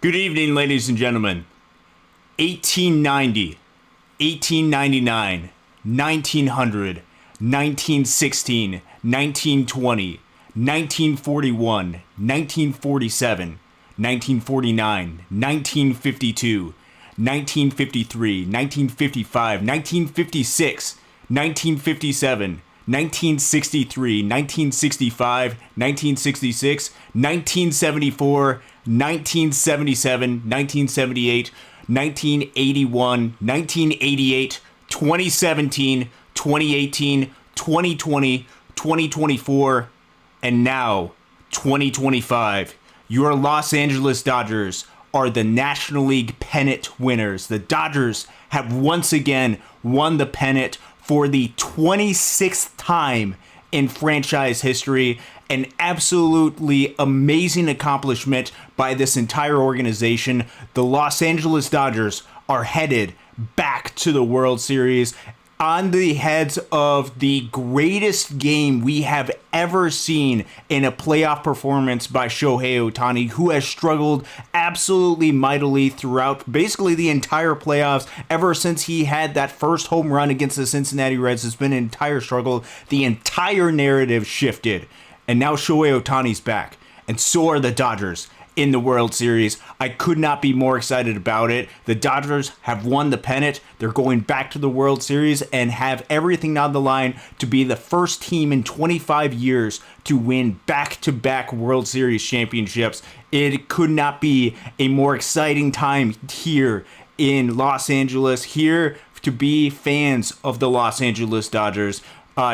Good evening, ladies and gentlemen. 1890, 1899, 1900, 1916, 1920, 1941, 1947, 1949, 1952, 1953, 1955, 1956, 1957, 1963, 1965, 1966, 1974, 1977, 1978, 1981, 1988, 2017, 2018, 2020, 2024, and now 2025. Your Los Angeles Dodgers are the National League pennant winners. The Dodgers have once again won the pennant for the 26th time in franchise history. An absolutely amazing accomplishment by this entire organization. The Los Angeles Dodgers are headed back to the World Series on the heads of the greatest game we have ever seen in a playoff performance by Shohei Otani, who has struggled absolutely mightily throughout basically the entire playoffs. Ever since he had that first home run against the Cincinnati Reds, it's been an entire struggle. The entire narrative shifted, and now Shohei Otani's back, and so are the Dodgers in the World Series. I could not be more excited about it. The Dodgers have won the pennant. They're going back to the World Series and have everything on the line to be the first team in 25 years to win back-to-back World Series championships. It could not be a more exciting time here in Los Angeles, here to be fans of the Los Angeles Dodgers.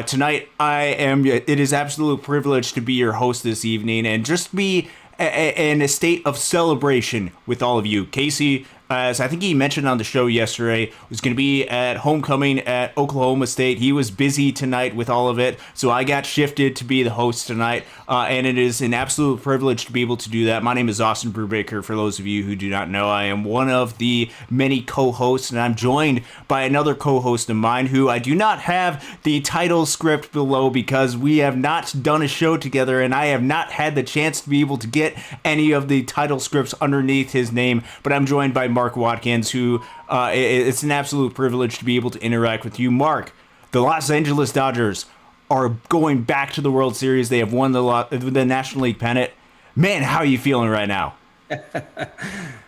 Tonight, it is absolute privilege to be your host this evening and just be in a state of celebration with all of you. Casey, as I think he mentioned on the show yesterday, was going to be at homecoming at Oklahoma State. He was busy tonight with all of it, so I got shifted to be the host tonight, and it is an absolute privilege to be able to do that. My name is Austin Brubaker. For those of you who do not know, I am one of the many co-hosts, and I'm joined by another co-host of mine who I do not have the title script below because we have not done a show together, and I have not had the chance to be able to get any of the title scripts underneath his name, but I'm joined by Mark Watkins, who it's an absolute privilege to be able to interact with you. Mark, the Los Angeles Dodgers are going back to the World Series. They have won the National League pennant. Man, how are you feeling right now?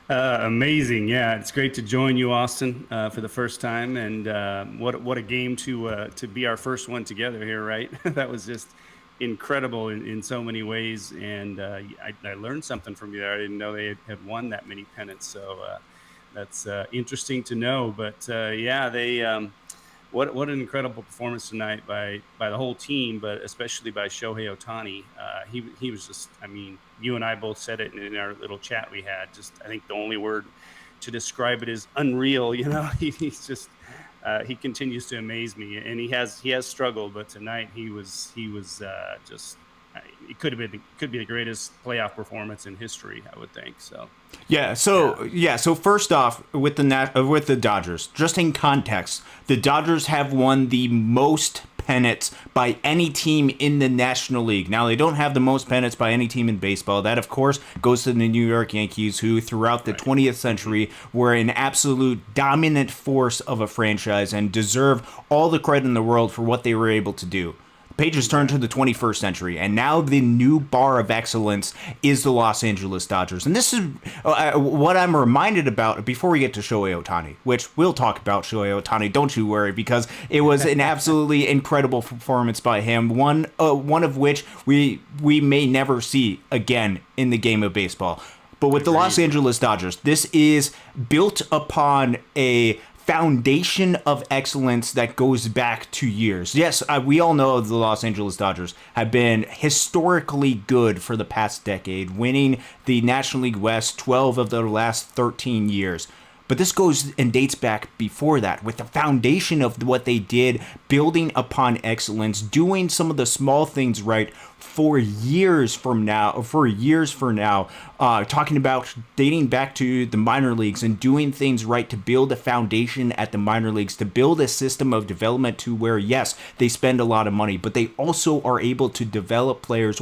Amazing. Yeah, it's great to join you, Austin, for the first time. And what a game to be our first one together here, right? That was just incredible in so many ways. And I learned something from you there. I didn't know they had won that many pennants. So that's interesting to know. But they what an incredible performance tonight by the whole team, but especially by Shohei Otani. He was just, I mean, you and I both said it in our little chat we had. Just, I think the only word to describe it is unreal. You know, he's just he continues to amaze me, and he has struggled, but tonight he was just. It could be the greatest playoff performance in history, I would think. So So first off, with the Dodgers, just in context, the Dodgers have won the most pennants by any team in the National League. Now, they don't have the most pennants by any team in baseball. That, of course, goes to the New York Yankees, who throughout the 20th century were an absolute dominant force of a franchise and deserve all the credit in the world for what they were able to do. Pages turn to the 21st century, and now the new bar of excellence is the Los Angeles Dodgers. And this is what I'm reminded about before we get to Shohei Otani, which we'll talk about Shohei Otani, don't you worry, because it was an absolutely incredible performance by him, one of which we may never see again in the game of baseball. But with the Los Angeles Dodgers, this is built upon a foundation of excellence that goes back 2 years. Yes, we all know the Los Angeles Dodgers have been historically good for the past decade, winning the National League West 12 of the last 13 years. But this goes and dates back before that, with the foundation of what they did, building upon excellence, doing some of the small things right for years for now, talking about dating back to the minor leagues and doing things right to build a foundation at the minor leagues, to build a system of development to where, yes, they spend a lot of money, but they also are able to develop players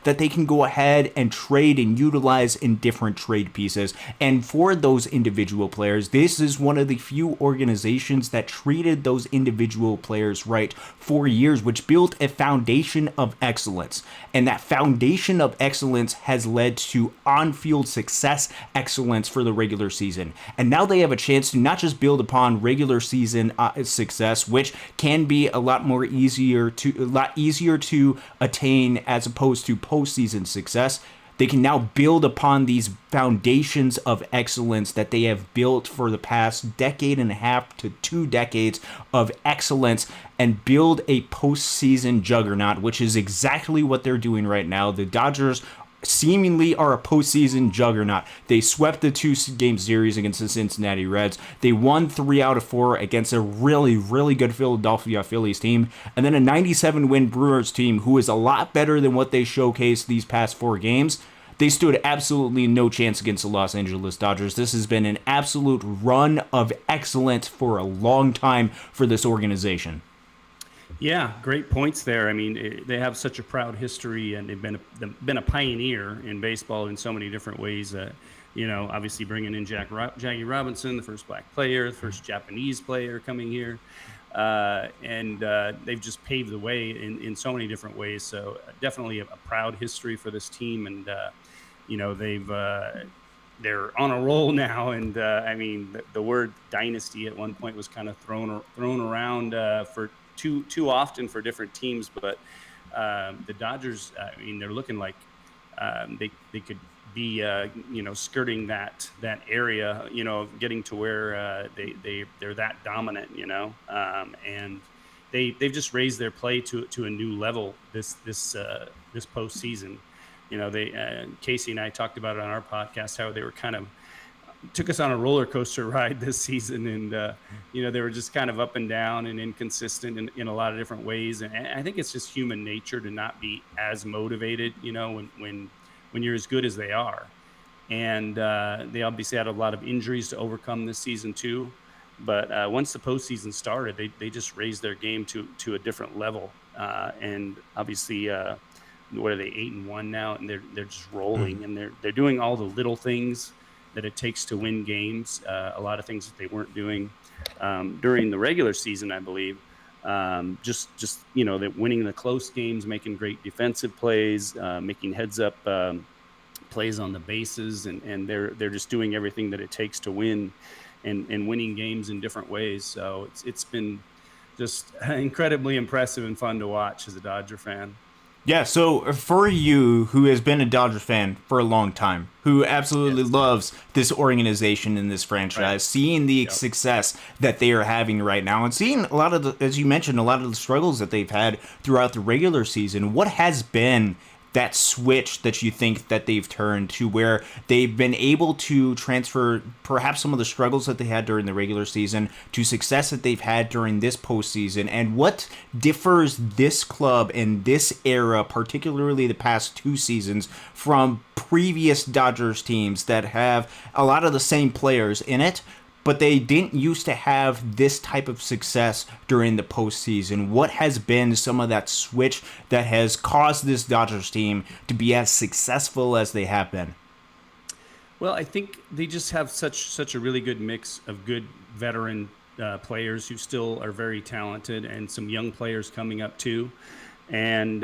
that they can go ahead and trade and utilize in different trade pieces. And for those individual players, this is one of the few organizations that treated those individual players right for years, which built a foundation of excellence. And that foundation of excellence has led to on-field success excellence for the regular season. And now they have a chance to not just build upon regular season success, which can be a lot easier to attain as opposed to postseason success. They can now build upon these foundations of excellence that they have built for the past decade and a half to 2 decades of excellence and build a postseason juggernaut, which is exactly what they're doing right now. The Dodgers seemingly are a postseason juggernaut. They swept the 2-game series against the Cincinnati Reds. They won 3 out of 4 against a really, really good Philadelphia Phillies team. And then a 97-win Brewers team who is a lot better than what they showcased these past 4 games. They stood absolutely no chance against the Los Angeles Dodgers. This has been an absolute run of excellence for a long time for this organization. Yeah, great points there. I mean, they have such a proud history, and they've been a pioneer in baseball in so many different ways. Obviously bringing in Jackie Robinson, the first black player, the first Japanese player coming here, and they've just paved the way in so many different ways. So definitely a proud history for this team, and they're on a roll now. And I mean, the word dynasty at one point was kind of thrown around for too often for different teams, but the Dodgers, I mean, they're looking like they could be skirting that area, getting to where they're that dominant, and they've just raised their play to a new level this postseason. Casey and I talked about it on our podcast, how they were kind of took us on a roller coaster ride this season, and they were just kind of up and down and inconsistent in a lot of different ways. And I think it's just human nature to not be as motivated, when you're as good as they are. And they obviously had a lot of injuries to overcome this season too. But once the postseason started, they just raised their game to a different level. And obviously, what are they, 8-1 now, and they're just rolling, and they're doing all the little things that it takes to win games, a lot of things that they weren't doing during the regular season, I believe. Just that winning the close games, making great defensive plays, making heads up plays on the bases, and they're just doing everything that it takes to win and winning games in different ways. So it's been just incredibly impressive and fun to watch as a Dodger fan. Yeah, so for you, who has been a Dodger fan for a long time, who absolutely loves this organization and this franchise, right, seeing the success that they are having right now, and seeing a lot of as you mentioned, a lot of the struggles that they've had throughout the regular season, what has been that switch that you think that they've turned to where they've been able to transfer perhaps some of the struggles that they had during the regular season to success that they've had during this postseason? And what differs this club in this era, particularly the past 2 seasons, from previous Dodgers teams that have a lot of the same players in it, but they didn't used to have this type of success during the postseason? What has been some of that switch that has caused this Dodgers team to be as successful as they have been? Well, I think they just have such a really good mix of good veteran players who still are very talented, and some young players coming up too. And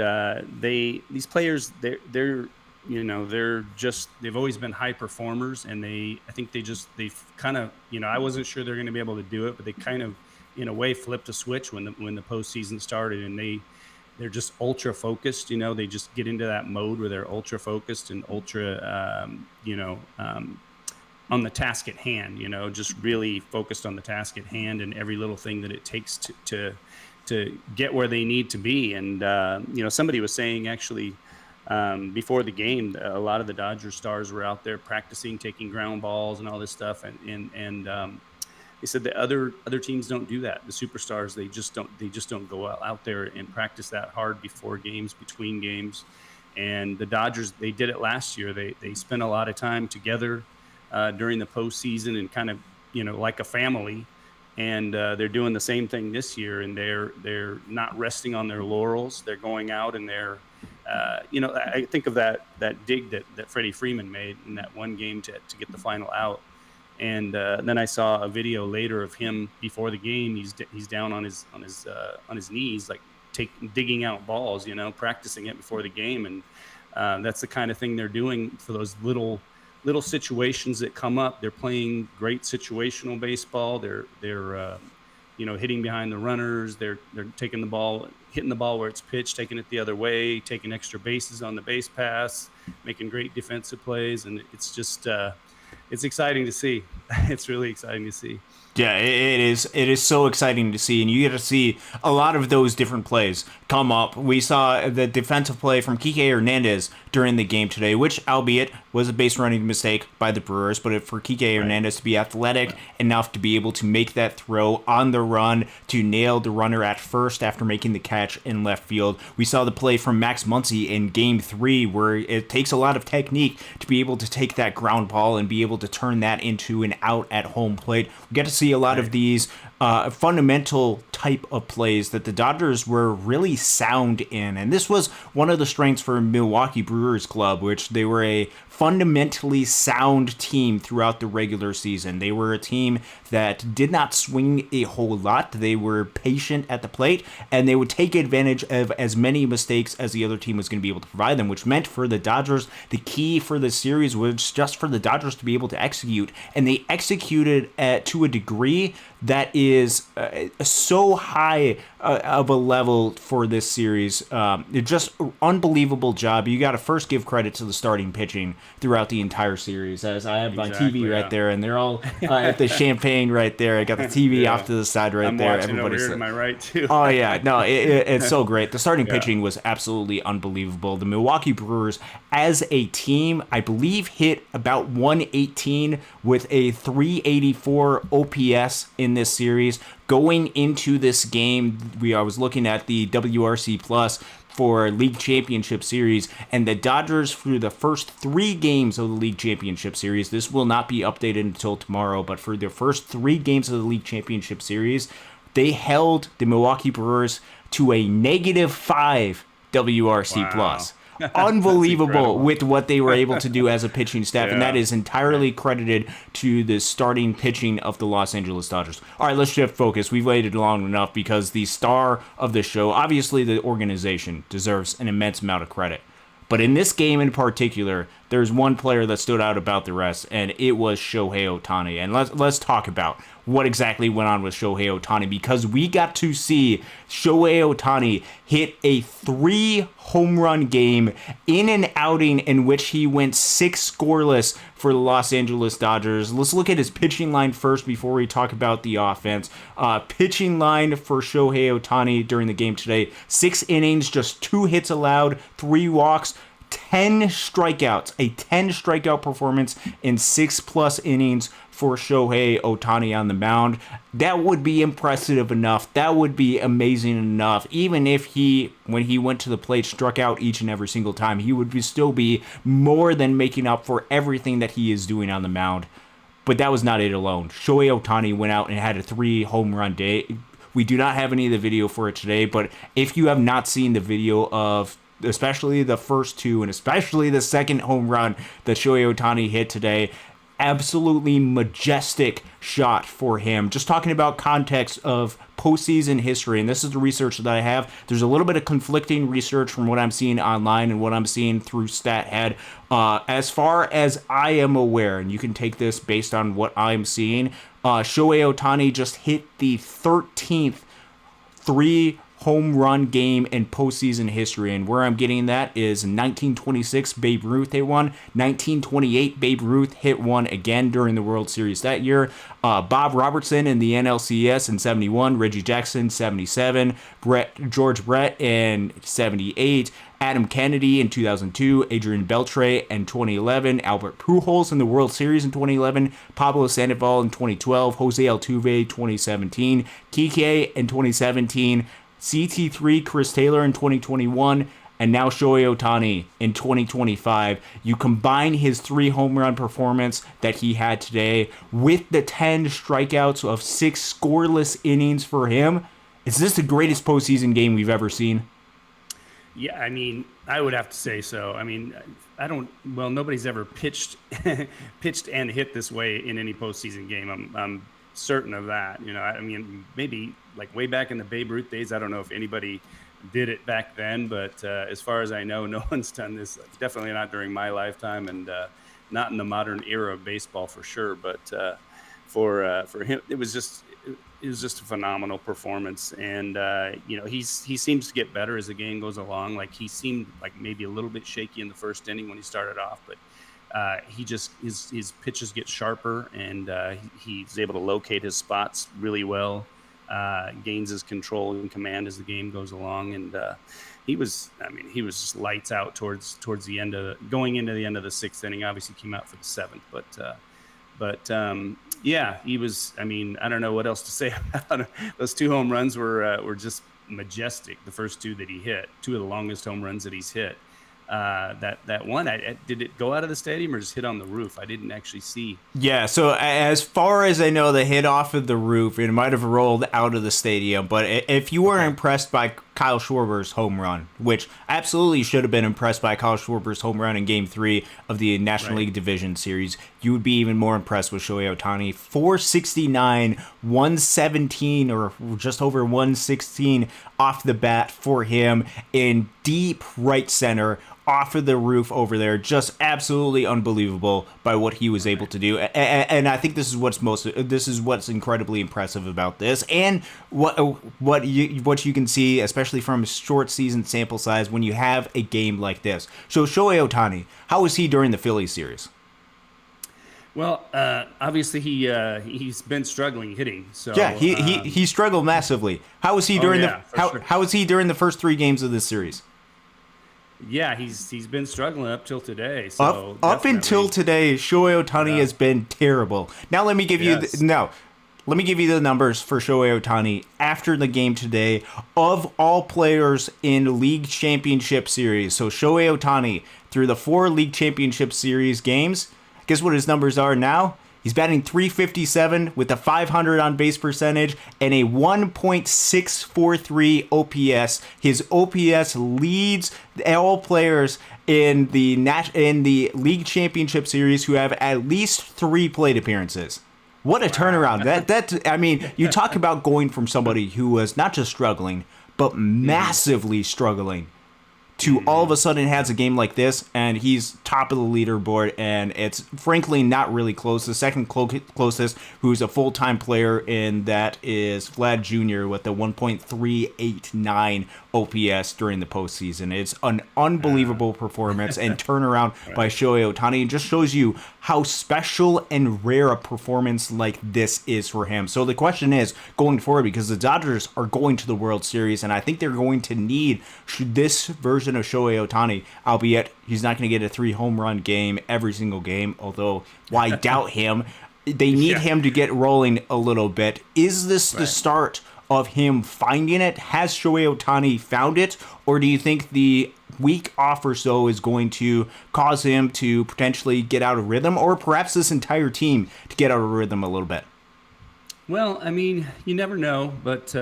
these players, they've always been high performers, and they've kind of, I wasn't sure they're going to be able to do it, but they kind of, in a way, flipped a switch when the postseason started, and they're just ultra focused. They just get into that mode where they're ultra focused and ultra, on the task at hand. Just really focused on the task at hand and every little thing that it takes to get where they need to be. And somebody was saying actually, before the game, a lot of the Dodger stars were out there practicing, taking ground balls and all this stuff. And they said that other teams don't do that. The superstars, they just don't go out there and practice that hard before games, between games. And the Dodgers, they did it last year. They spent a lot of time together during the postseason and kind of, like a family. And they're doing the same thing this year. And they're not resting on their laurels. They're going out and they're, I think of that dig that Freddie Freeman made in that one game to get the final out. And then I saw a video later of him before the game. He's down on his knees, like digging out balls, practicing it before the game. And that's the kind of thing they're doing for those little situations that come up. They're playing great situational baseball. They're hitting behind the runners. They're taking the ball, hitting the ball where it's pitched, taking it the other way, taking extra bases on the base pass, making great defensive plays. And it's just it's exciting to see. It's really exciting to see. Yeah, it is. It is so exciting to see, and you get to see a lot of those different plays come up. We saw the defensive play from Kike Hernandez during the game today, which, albeit, was a base running mistake by the Brewers, but for Kike Hernandez to be athletic enough to be able to make that throw on the run to nail the runner at first after making the catch in left field. We saw the play from Max Muncy in Game 3, where it takes a lot of technique to be able to take that ground ball and be able to turn that into an out at home plate. We get to see a lot of these fundamental type of plays that the Dodgers were really sound in. And this was one of the strengths for Milwaukee Brewers Club, which they were a fundamentally sound team throughout the regular season. They were a team that did not swing a whole lot. They were patient at the plate, and they would take advantage of as many mistakes as the other team was going to be able to provide them, which meant for the Dodgers, the key for the series was just for the Dodgers to be able to execute. And they executed to a degree that is so high of a level for this series. It's just unbelievable job. You got to first give credit to the starting pitching throughout the entire series. As I have my TV right there, and they're all at the champagne right there. I got the TV off to the side right there. Everybody's over here to my right too. Oh yeah, no, it's so great. The starting pitching was absolutely unbelievable. The Milwaukee Brewers, as a team, I believe hit about 118 with a 384 OPS in this series. Going into this game, I was looking at the WRC Plus for League Championship Series, and the Dodgers, through the first 3 games of the League Championship Series, this will not be updated until tomorrow, but for the first 3 games of the League Championship Series, they held the Milwaukee Brewers to a -5 WRC Plus. Unbelievable with what they were able to do as a pitching staff, and that is entirely credited to the starting pitching of the Los Angeles Dodgers. All right, let's shift focus. We've waited long enough because the star of the show, obviously the organization, deserves an immense amount of credit. But in this game in particular, there's one player that stood out about the rest, and it was Shohei Otani. And let's talk about what exactly went on with Shohei Otani, because we got to see Shohei Otani hit a 3-home-run game in an outing in which he went 6 scoreless for the Los Angeles Dodgers. Let's look at his pitching line first before we talk about the offense. Pitching line for Shohei Otani during the game today: 6 innings, just 2 hits allowed, 3 walks, 10 strikeouts, a 10 strikeout performance in 6+ innings for Shohei Otani on the mound. That would be impressive enough. That would be amazing enough. Even if he, when he went to the plate, struck out each and every single time, he would still be more than making up for everything that he is doing on the mound. But that was not it alone. Shohei Otani went out and had a 3-home-run day. We do not have any of the video for it today, but if you have not seen the video of especially the first 2 and especially the second home run that Shohei Otani hit today, absolutely majestic shot for him. Just talking about context of postseason history, and this is the research that I have. There's a little bit of conflicting research from what I'm seeing online and what I'm seeing through StatHead. As far as I am aware, and you can take this based on what I'm seeing, Shohei Otani just hit the 13th 3-home run game in postseason history, and where I'm getting that is 1926, Babe Ruth hit one. 1928, Babe Ruth hit one again during the World Series that year. Bob Robertson in the NLCS in 71, Reggie Jackson 77, George Brett in 78, Adam Kennedy in 2002, Adrian Beltre in 2011, Albert Pujols in the World Series in 2011, Pablo Sandoval in 2012, Jose Altuve 2017, Kike in 2017, CT3 Chris Taylor in 2021, and now Shohei Otani in 2025. You combine his 3 home run performance that he had today with the 10 strikeouts of 6 scoreless innings for him. Is this the greatest postseason game we've ever seen? Yeah, I mean, I would have to say so. I mean, nobody's ever pitched and hit this way in any postseason game. I'm certain of that. I mean, maybe like way back in the Babe Ruth days, I don't know if anybody did it back then, but as far as I know, no one's done this. Definitely not during my lifetime, and not in the modern era of baseball for sure. But for him, it was just a phenomenal performance, and he seems to get better as the game goes along. Like, he seemed like maybe a little bit shaky in the first inning when he started off, but his pitches get sharper, and he's able to locate his spots really well. Gains his control and command as the game goes along, and he was just lights out towards the end of going into the end of the 6th inning. Obviously came out for the 7th, but yeah, he was. I mean, I don't know what else to say about it. Those 2 home runs were just majestic. The first 2 that he hit, 2 of the longest home runs that he's hit. That one, did it go out of the stadium or just hit on the roof? I didn't actually see. Yeah, so as far as I know, the hit off of the roof, it might have rolled out of the stadium. But if you were impressed by Kyle Schwarber's home run, which absolutely should have been impressed by Kyle Schwarber's home run in Game 3 of the National League Division Series, you would be even more impressed with Shohei Otani. 469, 117, or just over 116 off the bat for him in deep right center, off of the roof over there. Just absolutely unbelievable by what he was able to do, and I think this is what's incredibly impressive about this, and what you can see, especially from a short season sample size, when you have a game like this. So Shohei Otani, how was he during the Phillies series? Well, obviously he's been struggling hitting. So yeah, he struggled massively. How was he during how was he during the first 3 games of this series? Yeah, he's been struggling up till today. So up until today, Shohei Otani has been terrible. Now let me give you the numbers for Shohei Otani after the game today of all players in League Championship Series. So Shohei Otani through the 4 League Championship Series games. Guess what his numbers are now? He's batting .357 with a .500 on base percentage and a 1.643 OPS. His OPS leads all players in the League Championship Series who have at least 3 plate appearances. What a turnaround! I mean, you talk about going from somebody who was not just struggling, but massively struggling, to all of a sudden has a game like this, and he's top of the leaderboard, and it's frankly not really close. The second closest, who's a full-time player in that, is Vlad Jr. with a 1.389 OPS during the postseason. It's an unbelievable performance and turnaround by Shohei Otani. It just shows you how special and rare a performance like this is for him. So the question is, going forward, because the Dodgers are going to the World Series, and I think they're going to need this version of Shohei Otani, albeit he's not going to get a 3 home run game every single game, although I doubt him. They need him to get rolling a little bit. Is this the start of him finding it? Has Shohei Otani found it? Or do you think the week off or so is going to cause him to potentially get out of rhythm, or perhaps this entire team to get out of rhythm a little bit? Well, I mean, you never know, but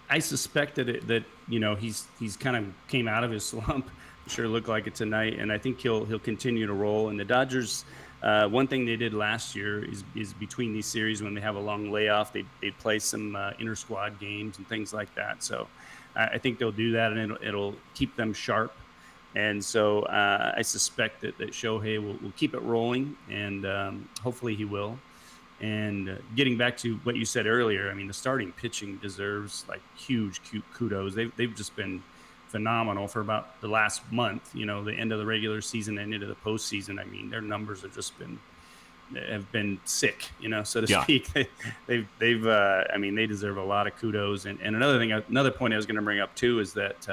I suspect that he's kind of came out of his slump. Sure looked like it tonight, and I think he'll continue to roll. And the Dodgers, one thing they did last year is between these series, when they have a long layoff, they play some inter squad games and things like that. So I think they'll do that, and it'll keep them sharp. And so I suspect that Shohei will keep it rolling, and hopefully he will. And getting back to what you said earlier, I mean, the starting pitching deserves like huge kudos. They've just been phenomenal for about the last month, the end of the regular season and into the postseason. I mean, their numbers have been sick, so to speak. They deserve a lot of kudos. And another point I was going to bring up too is that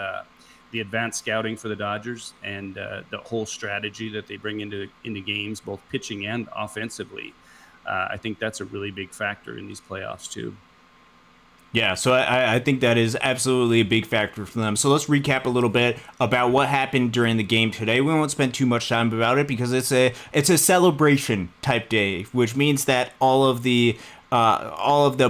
the advanced scouting for the Dodgers and the whole strategy that they bring into games, both pitching and offensively. I think that's a really big factor in these playoffs too. Yeah, so I think that is absolutely a big factor for them. So let's recap a little bit about what happened during the game today. We won't spend too much time about it because it's a celebration type day, which means that all of the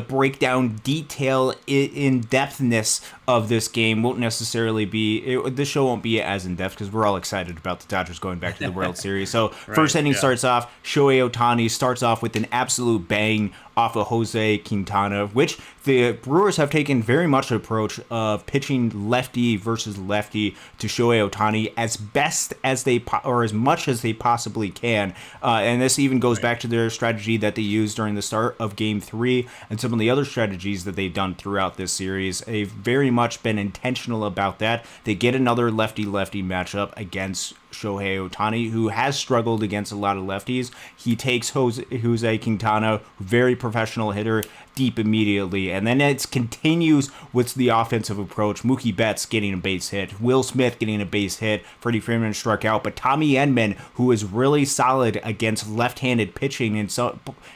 breakdown detail in depthness of this game won't necessarily the show won't be as in depth because we're all excited about the Dodgers going back to the World Series. So first inning starts off, Shohei Otani starts off with an absolute bang off of Jose Quintana, which the Brewers have taken very much an approach of pitching lefty versus lefty to Shohei Otani as best as or as much as they possibly can. And this even goes back to their strategy that they used during the start of Game 3 and some of the other strategies that they've done throughout this series. They've very much been intentional about that. They get another lefty-lefty matchup against Shohei Otani, who has struggled against a lot of lefties. He takes Jose Quintana, very professional hitter, deep immediately. And then it continues with the offensive approach. Mookie Betts getting a base hit. Will Smith getting a base hit. Freddie Freeman struck out. But Tommy Edman, who is really solid against left-handed pitching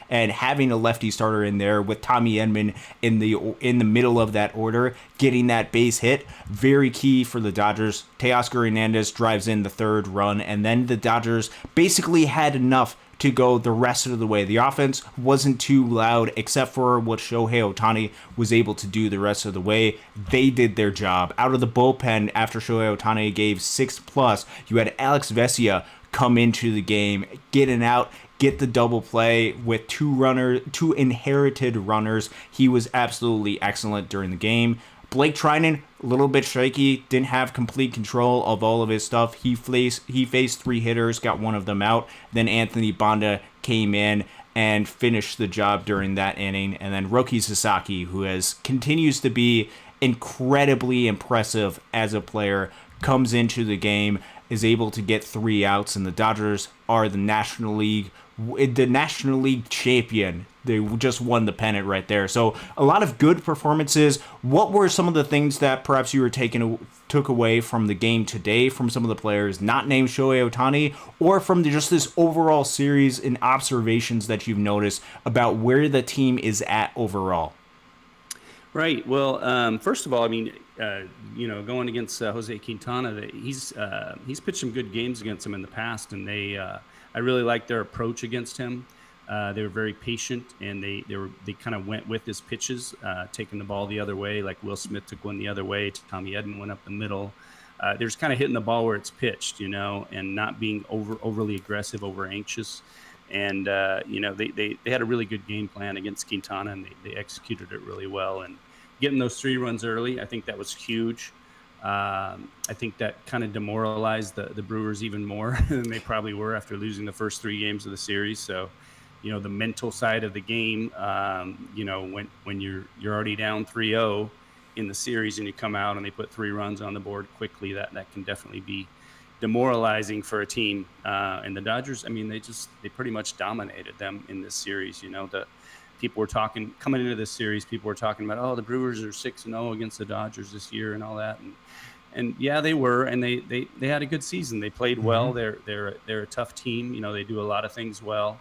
and having a lefty starter in there with Tommy Edman in the middle of that order, getting that base hit, very key for the Dodgers. Teoscar Hernandez drives in the third run, and then the Dodgers basically had enough to go the rest of the way. The offense wasn't too loud except for what Shohei Otani was able to do the rest of the way. They did their job. Out of the bullpen after Shohei Otani gave 6+, you had Alex Vesia come into the game, get an out, get the double play with two inherited runners. He was absolutely excellent during the game. Blake Trinan, a little bit shaky, didn't have complete control of all of his stuff. He faced 3 hitters, got one of them out. Then Anthony Banda came in and finished the job during that inning. And then Roki Sasaki, who continues to be incredibly impressive as a player, comes into the game, is able to get 3 outs, and the Dodgers are the National League champion. They just won the pennant right there. So a lot of good performances. What were some of the things that perhaps you took away from the game today from some of the players not named Shohei Otani, or from just this overall series and observations that you've noticed about where the team is at overall? Right. Well, first of all, I mean, going against Jose Quintana, he's pitched some good games against him in the past, and I really liked their approach against him. They were very patient, and they kind of went with his pitches, taking the ball the other way. Like Will Smith took one the other way. Tommy Edman went up the middle. They're just kind of hitting the ball where it's pitched, and not being overly aggressive, over anxious. And they had a really good game plan against Quintana, and they executed it really well. And getting those 3 runs early, I think that was huge. I think that kind of demoralized the Brewers even more than they probably were after losing the first 3 games of the series. So, the mental side of the game, when you're already down 3-0 in the series and you come out and they put 3 runs on the board quickly, that can definitely be demoralizing for a team. And the Dodgers, I mean, they pretty much dominated them in this series. The people were talking coming into this series. People were talking about, oh, the Brewers are 6-0 against the Dodgers this year and all that. And yeah, they were, and they had a good season. They played well. They're a tough team. They do a lot of things well.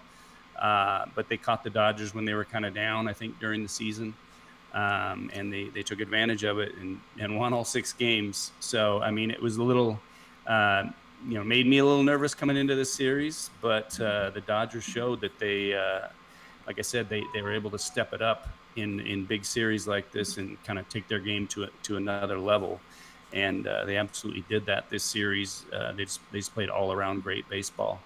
But they caught the Dodgers when they were kind of down, I think, during the season. And they took advantage of it and won all 6 games. So, I mean, it was a little, made me a little nervous coming into this series. But the Dodgers showed that they, like I said, they were able to step it up in big series like this and kind of take their game to another level. And they absolutely did that this series. They just played all-around great baseball.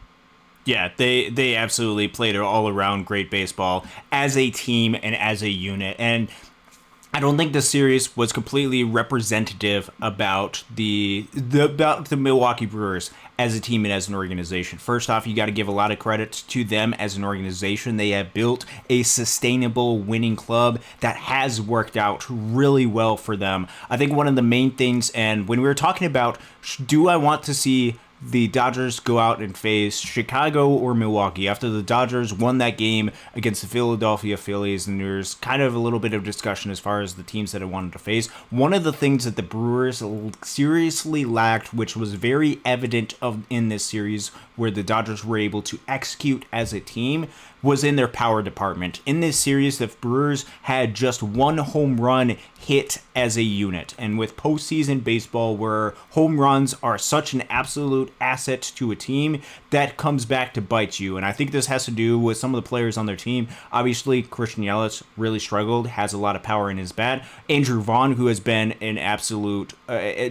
Yeah, they absolutely played all-around great baseball as a team and as a unit. And I don't think the series was completely representative about the Milwaukee Brewers as a team and as an organization. First off, you got to give a lot of credit to them as an organization. They have built a sustainable winning club that has worked out really well for them. I think one of the main things, and when we were talking about, do I want to see the Dodgers go out and face Chicago or Milwaukee after the Dodgers won that game against the Philadelphia Phillies, and there's kind of a little bit of discussion as far as the teams that I wanted to face. One of the things that the Brewers seriously lacked, which was very evident in this series, where the Dodgers were able to execute as a team, was in their power department. In this series, the Brewers had just one home run hit as a unit. And with postseason baseball, where home runs are such an absolute asset to a team, that comes back to bite you. And I think this has to do with some of the players on their team. Obviously, Christian Yelich really struggled, has a lot of power in his bat. Andrew Vaughn, who has been an absolute,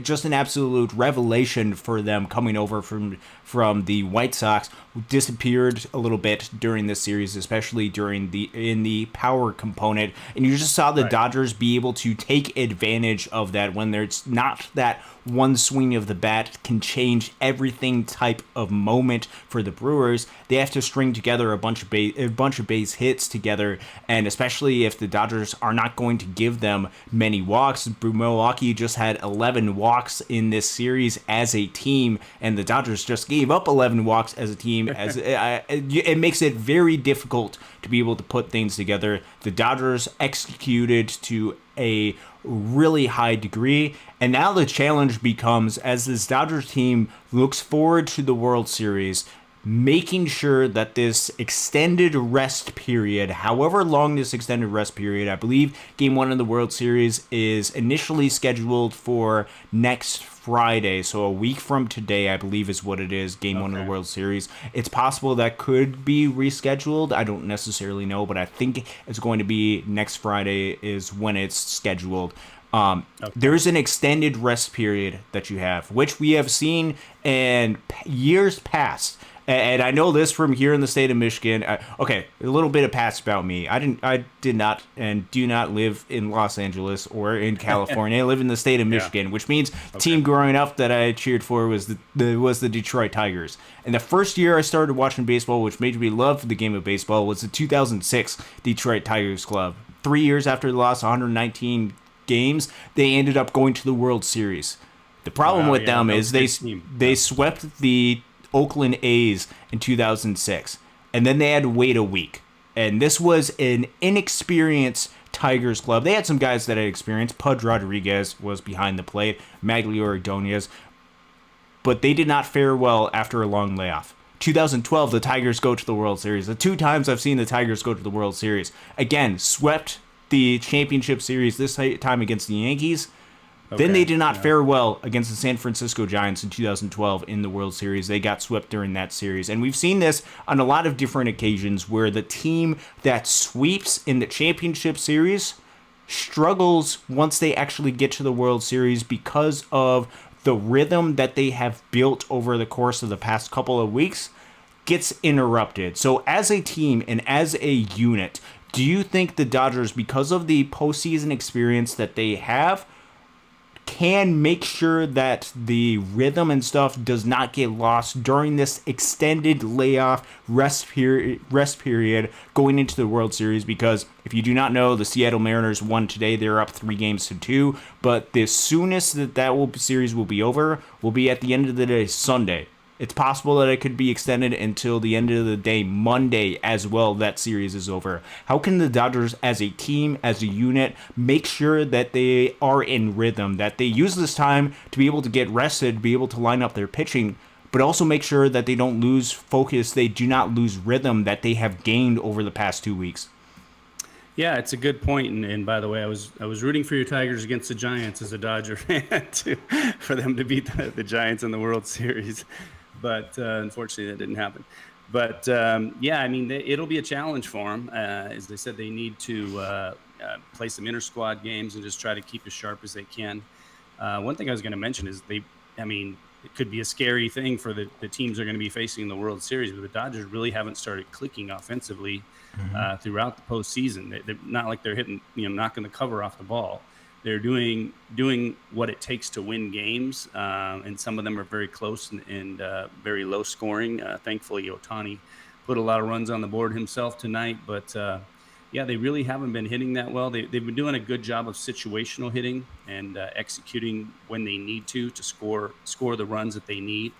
just an absolute revelation for them coming over from the White Sox, disappeared a little bit during this series, especially in the power component. And you just saw the Dodgers be able to take advantage of that when there's not that one swing of the bat can change everything type of moment for the Brewers. They have to string together a bunch of base hits together, and especially if the Dodgers are not going to give them many walks. Milwaukee just had 11 walks in this series as a team, and the Dodgers just gave up 11 walks as a team. It makes it very difficult to be able to put things together. The Dodgers executed to a really high degree, and now the challenge becomes, as this Dodgers team looks forward to the World Series, making sure that this extended rest period, however long this extended rest period, I believe Game 1 of the World Series is initially scheduled for next Friday, so a week from today, I believe is what it is, Game 1 of the World Series. It's possible that could be rescheduled. I don't necessarily know, but I think it's going to be next Friday is when it's scheduled. There's an extended rest period that you have, which we have seen in years past. And I know this from here in the state of Michigan. Okay, a little bit of past about me. I did not and do not live in Los Angeles or in California. I live in the state of Michigan, which means the team growing up that I cheered for was the Detroit Tigers. And the first year I started watching baseball, which made me love the game of baseball, was the 2006 Detroit Tigers club. 3 years after they lost 119 games, they ended up going to the World Series. The problem with them is they swept the Oakland A's in 2006, and then they had to wait a week. And this was an inexperienced Tigers club. They had some guys that had experience. Pudge Rodriguez was behind the plate, Maglio Ordonez, but they did not fare well after a long layoff. 2012, the Tigers go to the World Series. The 2 times I've seen the Tigers go to the World Series. Again, swept the championship series, this time against the Yankees. Then they did not fare well against the San Francisco Giants in 2012 in the World Series. They got swept during that series. And we've seen this on a lot of different occasions where the team that sweeps in the championship series struggles once they actually get to the World Series because of the rhythm that they have built over the course of the past couple of weeks gets interrupted. So as a team and as a unit, do you think the Dodgers, because of the postseason experience that they have, can make sure that the rhythm and stuff does not get lost during this extended layoff rest period going into the World Series? Because if you do not know, the Seattle Mariners won today. They're up 3-2, but the soonest series will be over will be at the end of the day, Sunday. It's possible that it could be extended until the end of the day, Monday, as well. That series is over. How can the Dodgers, as a team, as a unit, make sure that they are in rhythm, that they use this time to be able to get rested, be able to line up their pitching, but also make sure that they don't lose focus, they do not lose rhythm that they have gained over the past 2 weeks? Yeah, it's a good point. And by the way, I was rooting for your Tigers against the Giants as a Dodger fan for them to beat the Giants in the World Series. But unfortunately, that didn't happen. But yeah, I mean, it'll be a challenge for them. As they said, they need to play some inter-squad games and just try to keep as sharp as they can. One thing I was going to mention is it could be a scary thing for the teams they're going to be facing in the World Series, but the Dodgers really haven't started clicking offensively throughout the postseason. They're not like they're hitting, knocking the cover off the ball. They're doing what it takes to win games, and some of them are very close and very low scoring. Thankfully, Otani put a lot of runs on the board himself tonight, but yeah, they really haven't been hitting that well. They've been doing a good job of situational hitting and executing when they need to score the runs that they need.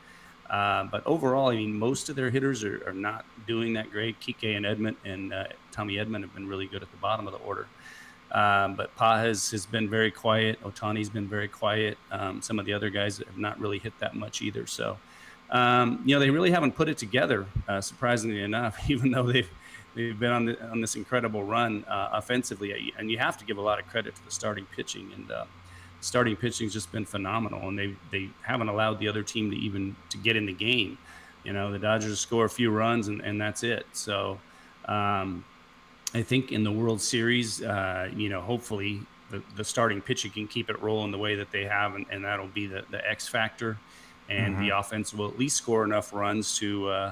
But overall, I mean, most of their hitters are not doing that great. Kike and Tommy Edman have been really good at the bottom of the order. But Pa has been very quiet. Otani's been very quiet. Some of the other guys have not really hit that much either. So, they really haven't put it together, surprisingly enough, even though they've They've been on this incredible run offensively, and you have to give a lot of credit to the starting pitching. And starting pitching's just been phenomenal, and they haven't allowed the other team to get in the game. The Dodgers score a few runs, and that's it. So I think in the World Series, hopefully the starting pitcher can keep it rolling the way that they have, and that'll be the X factor, and the offense will at least score enough runs to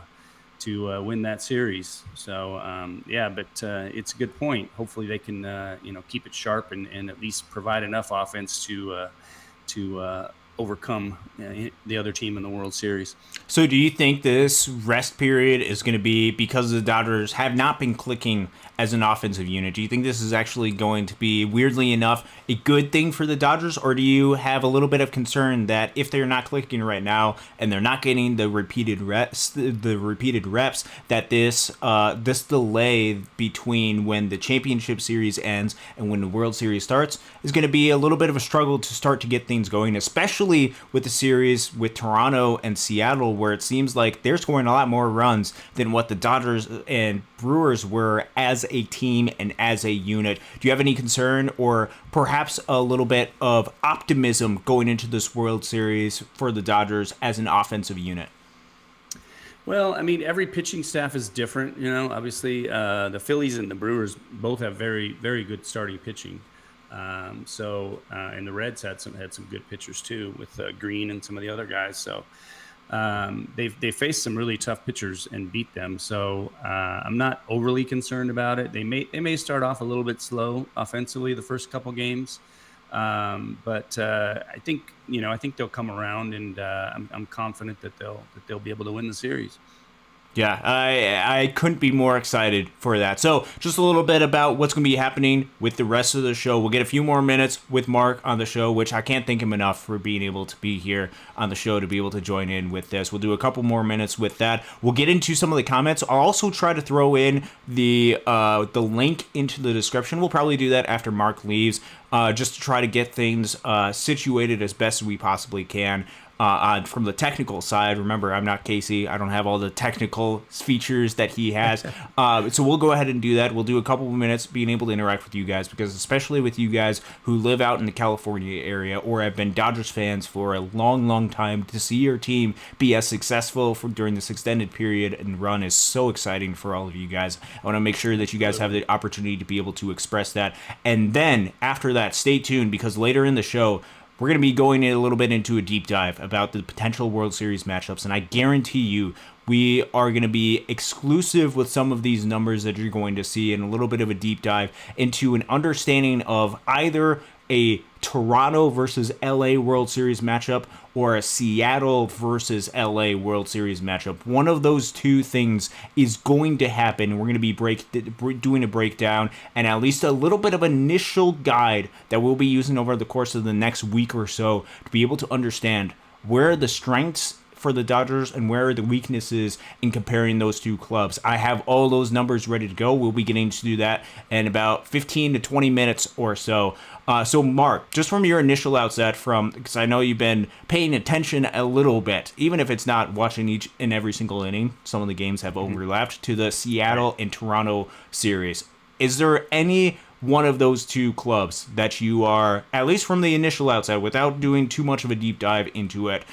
win that series. So but it's a good point. Hopefully they can keep it sharp and at least provide enough offense to overcome the other team in the World Series. So do you think this rest period is going to be because the Dodgers have not been clicking as an offensive unit? Do you think this is actually going to be, weirdly enough, a good thing for the Dodgers? Or do you have a little bit of concern that if they're not clicking right now and they're not getting the repeated reps, that this delay between when the championship series ends and when the World Series starts is going to be a little bit of a struggle to start to get things going, especially with the series with Toronto and Seattle, where it seems like they're scoring a lot more runs than what the Dodgers and Brewers were as a team and as a unit. Do you have any concern or perhaps a little bit of optimism going into this World Series for the Dodgers as an offensive unit? Well, I mean, every pitching staff is different. Obviously, the Phillies and the Brewers both have very, very good starting pitching. And the Reds had some good pitchers too, with Green and some of the other guys. So they faced some really tough pitchers and beat them. So I'm not overly concerned about it. They may start off a little bit slow offensively the first couple games, but I think they'll come around, and I'm confident that they'll be able to win the series. Yeah, I couldn't be more excited for that. So just a little bit about what's going to be happening with the rest of the show. We'll get a few more minutes with Mark on the show, which I can't thank him enough for being able to be here on the show to be able to join in with this. We'll do a couple more minutes with that. We'll get into some of the comments. I'll also try to throw in the link into the description. We'll probably do that after Mark leaves, just to try to get things situated as best as we possibly can. From the technical side, remember, I'm not Casey. I don't have all the technical features that he has. So we'll go ahead and do that. We'll do a couple of minutes being able to interact with you guys, because especially with you guys who live out in the California area or have been Dodgers fans for a long, long time, to see your team be as successful during this extended period and run is so exciting for all of you guys. I want to make sure that you guys have the opportunity to be able to express that. And then after that, stay tuned, because later in the show, we're going to be going in a little bit into a deep dive about the potential World Series matchups, and I guarantee you we are going to be exclusive with some of these numbers that you're going to see, and a little bit of a deep dive into an understanding of either a Toronto versus LA World Series matchup or a Seattle versus LA World Series matchup. One of those two things is going to happen. We're going to be doing a breakdown and at least a little bit of initial guide that we'll be using over the course of the next week or so to be able to understand where are the strengths for the Dodgers and where are the weaknesses in comparing those two clubs. I have all those numbers ready to go. We'll be getting to do that in about 15 to 20 minutes or so. So Mark, just from your initial outset, because I know you've been paying attention a little bit, even if it's not watching each and every single inning, some of the games have overlapped, to the Seattle and Toronto series. Is there any one of those two clubs that you are, at least from the initial outset, without doing too much of a deep dive into it,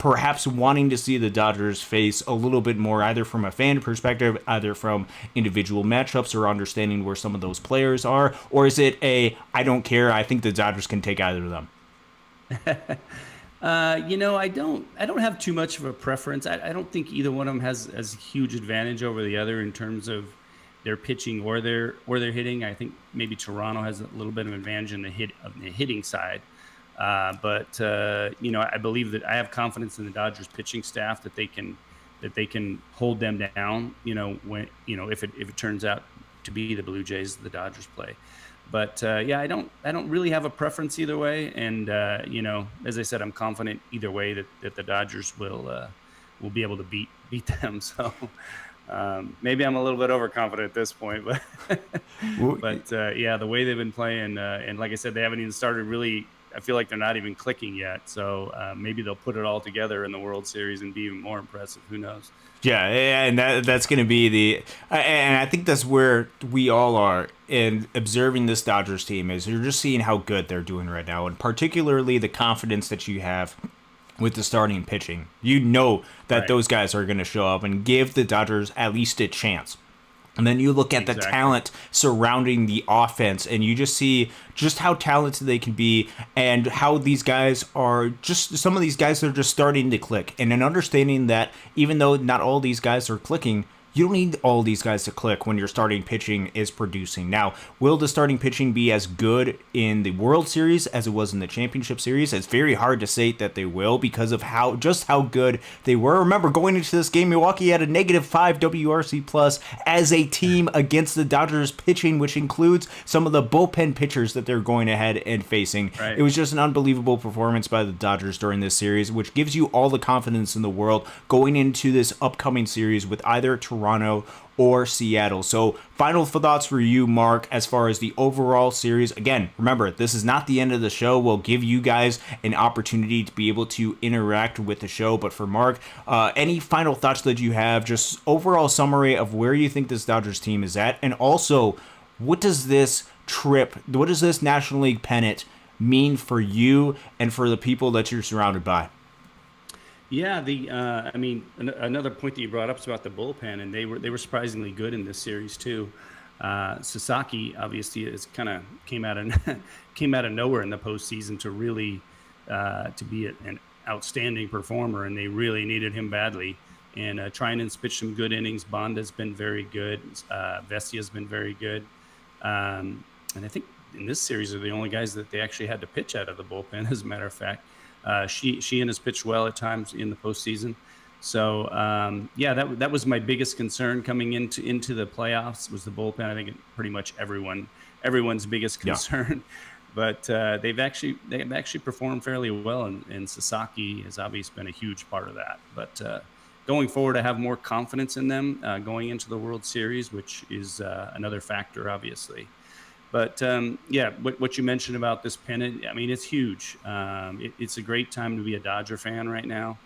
perhaps wanting to see the Dodgers face a little bit more, either from a fan perspective, either from individual matchups or understanding where some of those players are? Or is it I don't care, I think the Dodgers can take either of them? I don't have too much of a preference. I don't think either one of them has a huge advantage over the other in terms of their pitching or their hitting. I think maybe Toronto has a little bit of advantage in the hitting side. But I believe that I have confidence in the Dodgers pitching staff that they can hold them down, when, if it turns out to be the Blue Jays the Dodgers play. But I don't really have a preference either way. And, as I said, I'm confident either way that the Dodgers will be able to beat them. So maybe I'm a little bit overconfident at this point, but the way they've been playing, and like I said, they haven't even started really I feel like they're not even clicking yet. So maybe they'll put it all together in the World Series and be even more impressive. Who knows? Yeah, and that's going to be and I think that's where we all are in observing this Dodgers team is you're just seeing how good they're doing right now, and particularly the confidence that you have with the starting pitching. You know that Right. those guys are going to show up and give the Dodgers at least a chance. And then you look at the Exactly. talent surrounding the offense, and you just see just how talented they can be, and how these guys are just some of these guys are just starting to click. And an understanding that even though not all these guys are clicking, you don't need all these guys to click when your starting pitching is producing. Now, will the starting pitching be as good in the World Series as it was in the Championship Series? It's very hard to say that they will because of how good they were. Remember, going into this game, Milwaukee had a -5 WRC plus as a team against the Dodgers pitching, which includes some of the bullpen pitchers that they're going ahead and facing. Right. It was just an unbelievable performance by the Dodgers during this series, which gives you all the confidence in the world going into this upcoming series with either Toronto or Seattle. So, final thoughts for you, Mark, as far as the overall series. Again, remember, this is not the end of the show. We'll give you guys an opportunity to be able to interact with the show. But for Mark, any final thoughts that you have, just overall summary of where you think this Dodgers team is at, and also, what does this National League pennant mean for you and for the people that you're surrounded by? Yeah, I mean, another point that you brought up is about the bullpen, and they were surprisingly good in this series too. Sasaki obviously is kind of came out of nowhere in the postseason to really to be an outstanding performer, and they really needed him badly. And Trinan's pitched some good innings. Bonda's been very good. Vesia's been very good. And I think in this series are the only guys that they actually had to pitch out of the bullpen, as a matter of fact. Sheehan has pitched well at times in the postseason. So, yeah, that was my biggest concern coming into the playoffs was the bullpen. I think pretty much everyone's biggest concern. Yeah. But they've actually performed fairly well, and Sasaki has obviously been a huge part of that. But going forward, I have more confidence in them going into the World Series, which is another factor, obviously. But yeah, what you mentioned about this pennant, I mean, it's huge. It's a great time to be a Dodger fan right now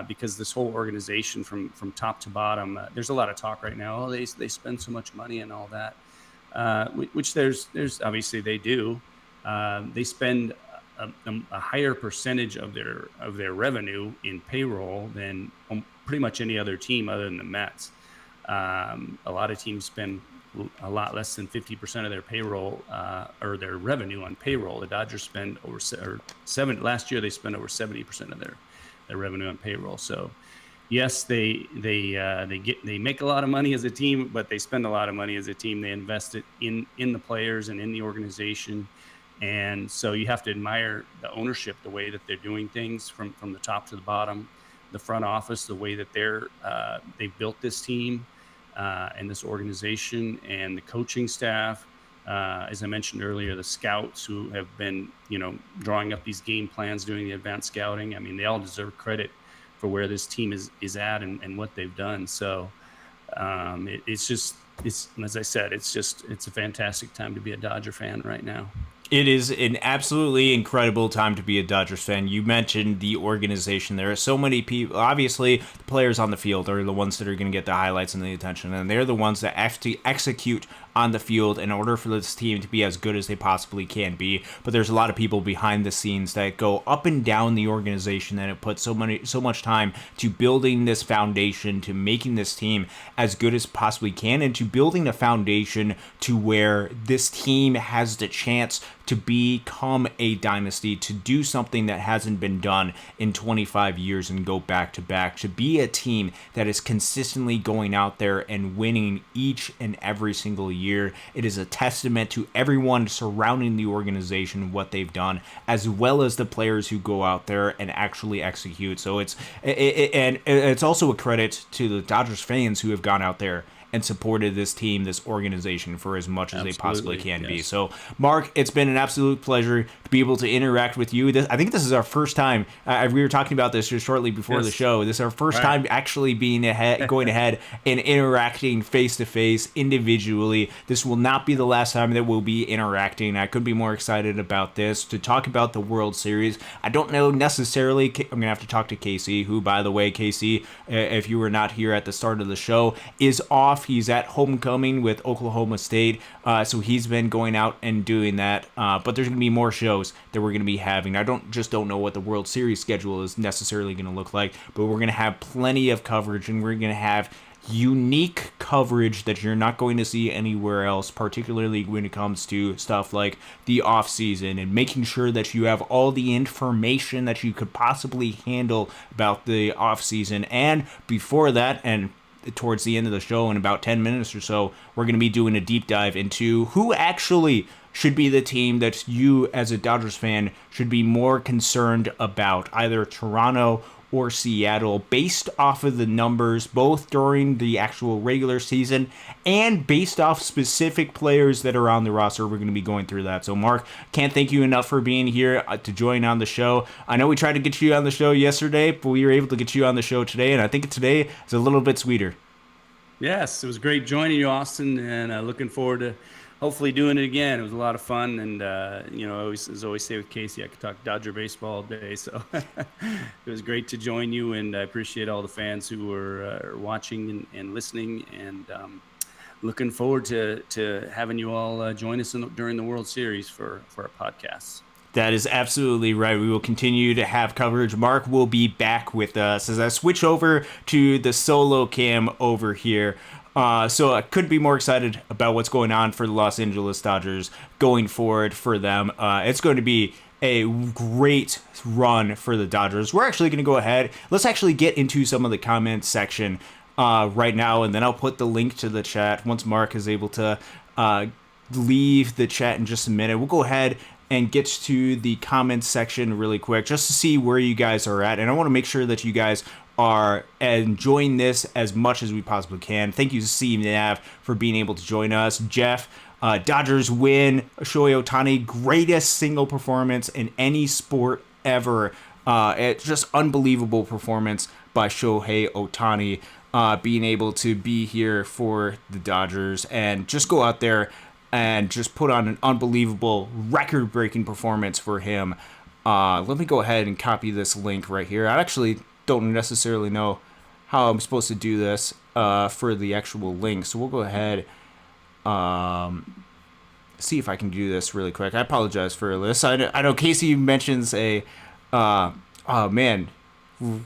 because this whole organization from top to bottom, there's a lot of talk right now. Oh, they spend so much money and all that, which there's obviously they do. They spend a higher percentage of their revenue in payroll than pretty much any other team other than the Mets. A lot of teams spend a lot less than 50% of their payroll or their revenue on payroll. The Dodgers spend last year they spent over 70% of their revenue on payroll. So yes, they make a lot of money as a team, but they spend a lot of money as a team. They invest it in the players and in the organization. And so you have to admire the ownership, the way that they're doing things from the top to the bottom, the front office, the way that they've built this team. And this organization and the coaching staff, as I mentioned earlier, the scouts who have been, drawing up these game plans, doing the advanced scouting. I mean, they all deserve credit for where this team is at and what they've done. So it's as I said, it's a fantastic time to be a Dodger fan right now. It is an absolutely incredible time to be a Dodgers fan. You mentioned the organization. There are so many people. Obviously, the players on the field are the ones that are going to get the highlights and the attention, and they're the ones that actually execute on the field in order for this team to be as good as they possibly can be. But there's a lot of people behind the scenes that go up and down the organization that have put so much time to building this foundation, to making this team as good as possibly can, and to building a foundation to where this team has the chance to become a dynasty, to do something that hasn't been done in 25 years and go back to back, to be a team that is consistently going out there and winning each and every single year. It is a testament to everyone surrounding the organization, what they've done, as well as the players who go out there and actually execute. So it's also a credit to the Dodgers fans who have gone out there and supported this team, this organization for as much as they possibly can be. Yes. So, Mark, it's been an absolute pleasure to be able to interact with you. I think this is our first time. We were talking about this just shortly before the show. This is our first time actually being going ahead and interacting face to face individually. This will not be the last time that we'll be interacting. I couldn't be more excited about this to talk about the World Series. I don't know necessarily. I'm gonna have to talk to Casey, who, by the way, Casey, if you were not here at the start of the show, is off. He's at homecoming with Oklahoma State, so he's been going out and doing that. But there's gonna be more shows that we're gonna be having. I don't know what the World Series schedule is necessarily gonna look like, but we're gonna have plenty of coverage, and we're gonna have unique coverage that you're not going to see anywhere else, particularly when it comes to stuff like the off season and making sure that you have all the information that you could possibly handle about the off season. And before that, and towards the end of the show in about 10 minutes or so, we're going to be doing a deep dive into who actually should be the team that you as a Dodgers fan should be more concerned about, either Toronto or Seattle, based off of the numbers, both during the actual regular season and based off specific players that are on the roster. We're going to be going through that. So, Mark, can't thank you enough for being here to join on the show. I know we tried to get you on the show yesterday, but we were able to get you on the show today, and I think today is a little bit sweeter. Yes, it was great joining you, Austin, and looking forward to hopefully doing it again. It was a lot of fun, and as I always say with Casey, I could talk Dodger baseball all day. So it was great to join you, and I appreciate all the fans who are watching and listening, and looking forward to having you all join us during the World Series for our podcasts. That is absolutely right. We will continue to have coverage. Mark will be back with us as I switch over to the solo cam over here. So I couldn't be more excited about what's going on for the Los Angeles Dodgers going forward for them. It's going to be a great run for the Dodgers. We're actually going to go ahead. Let's actually get into some of the comments section right now, and then I'll put the link to the chat once Mark is able to leave the chat in just a minute. We'll go ahead and get to the comments section really quick just to see where you guys are at. And I want to make sure that you guys are enjoying this as much as we possibly can. Thank you to Steve Nav for being able to join us. Jeff, Dodgers win. Shohei Otani, greatest single performance in any sport ever. It's just unbelievable performance by Shohei Otani, being able to be here for the Dodgers and just go out there and just put on an unbelievable record-breaking performance for him. Let me go ahead and copy this link right here. I actually don't necessarily know how I'm supposed to do this for the actual link, so we'll go ahead see if I can do this really quick. I apologize for this. I know Casey mentions oh man,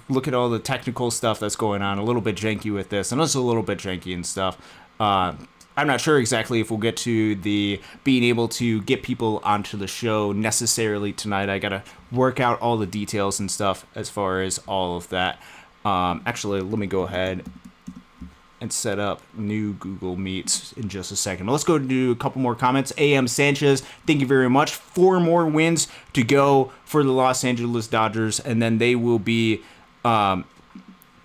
look at all the technical stuff that's going on, a little bit janky with this, and it's a little bit janky and stuff. I'm not sure exactly if we'll get to the being able to get people onto the show necessarily tonight. I got to work out all the details and stuff as far as all of that. Actually, let me go ahead and set up new Google Meets in just a second. But let's go do a couple more comments. AM Sanchez, thank you very much. 4 more wins to go for the Los Angeles Dodgers, and then they will be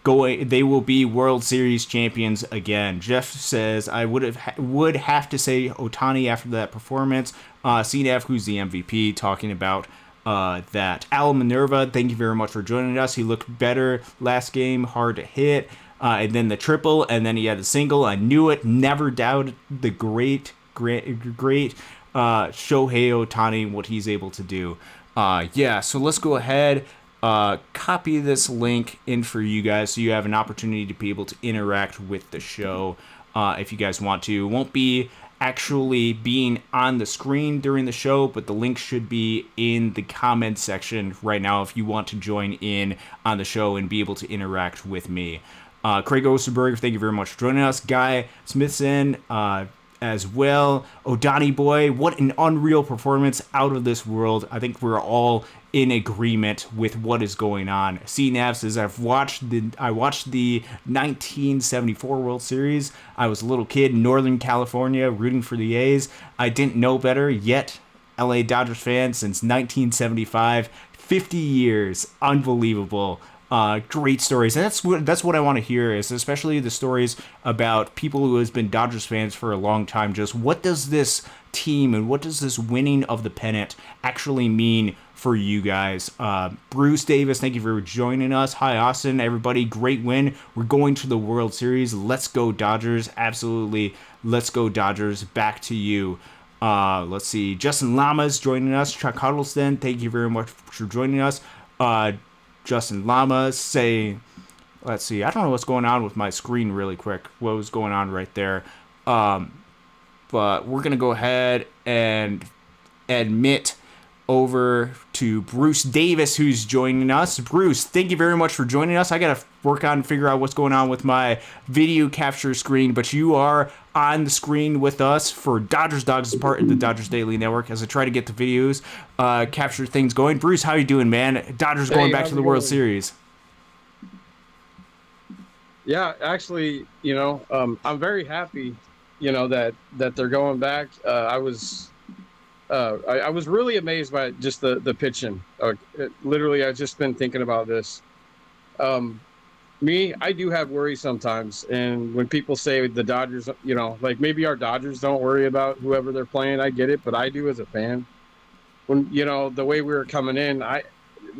they will be World Series champions again. Jeff says, I would have to say Otani after that performance. CNF, who's the MVP, talking about that. Al Minerva, thank you very much for joining us. He looked better last game, hard to hit. And then the triple, and then he had a single. I knew it, never doubted the great Shohei Otani, what he's able to do. So let's go ahead. Copy this link in for you guys so you have an opportunity to be able to interact with the show if you guys want to. It won't be actually being on the screen during the show, but the link should be in the comment section right now if you want to join in on the show and be able to interact with me. Craig Osterberg, thank you very much for joining us. Guy Smithson as well. O'Donnell Boy, what an unreal performance, out of this world. I think we're all in agreement with what is going on. CNAV says, I watched the 1974 World Series. I was a little kid in Northern California rooting for the A's. I didn't know better, yet LA Dodgers fan since 1975. 50 years. Unbelievable. Great stories, and that's what I want to hear, is especially the stories about people who has been Dodgers fans for a long time. Just what does this team and what does this winning of the pennant actually mean for you guys? Bruce Davis, thank you for joining us. Hi, Austin, everybody. Great win. We're going to the World Series. Let's go Dodgers. Absolutely. Let's go Dodgers. Back to you. Let's see. Justin Lamas joining us. Chuck Huddleston, thank you very much for joining us. Justin Lamas saying, let's see. I don't know what's going on with my screen really quick. What was going on right there? But we're going to go ahead and admit over to Bruce Davis, who's joining us. Bruce, thank you very much for joining us. I got to work on figure out what's going on with my video capture screen, but you are on the screen with us for Dodgers Dogs as part of the Dodgers Daily Network as I try to get the videos, capture things going. Bruce, how you doing, man? Dodgers going back to the World Series. Yeah, actually, I'm very happy, that they're going back. I was really amazed by just the pitching. Literally, I've just been thinking about this. I do have worries sometimes. And when people say the Dodgers, like maybe our Dodgers don't worry about whoever they're playing, I get it, but I do as a fan. When, the way we were coming in, I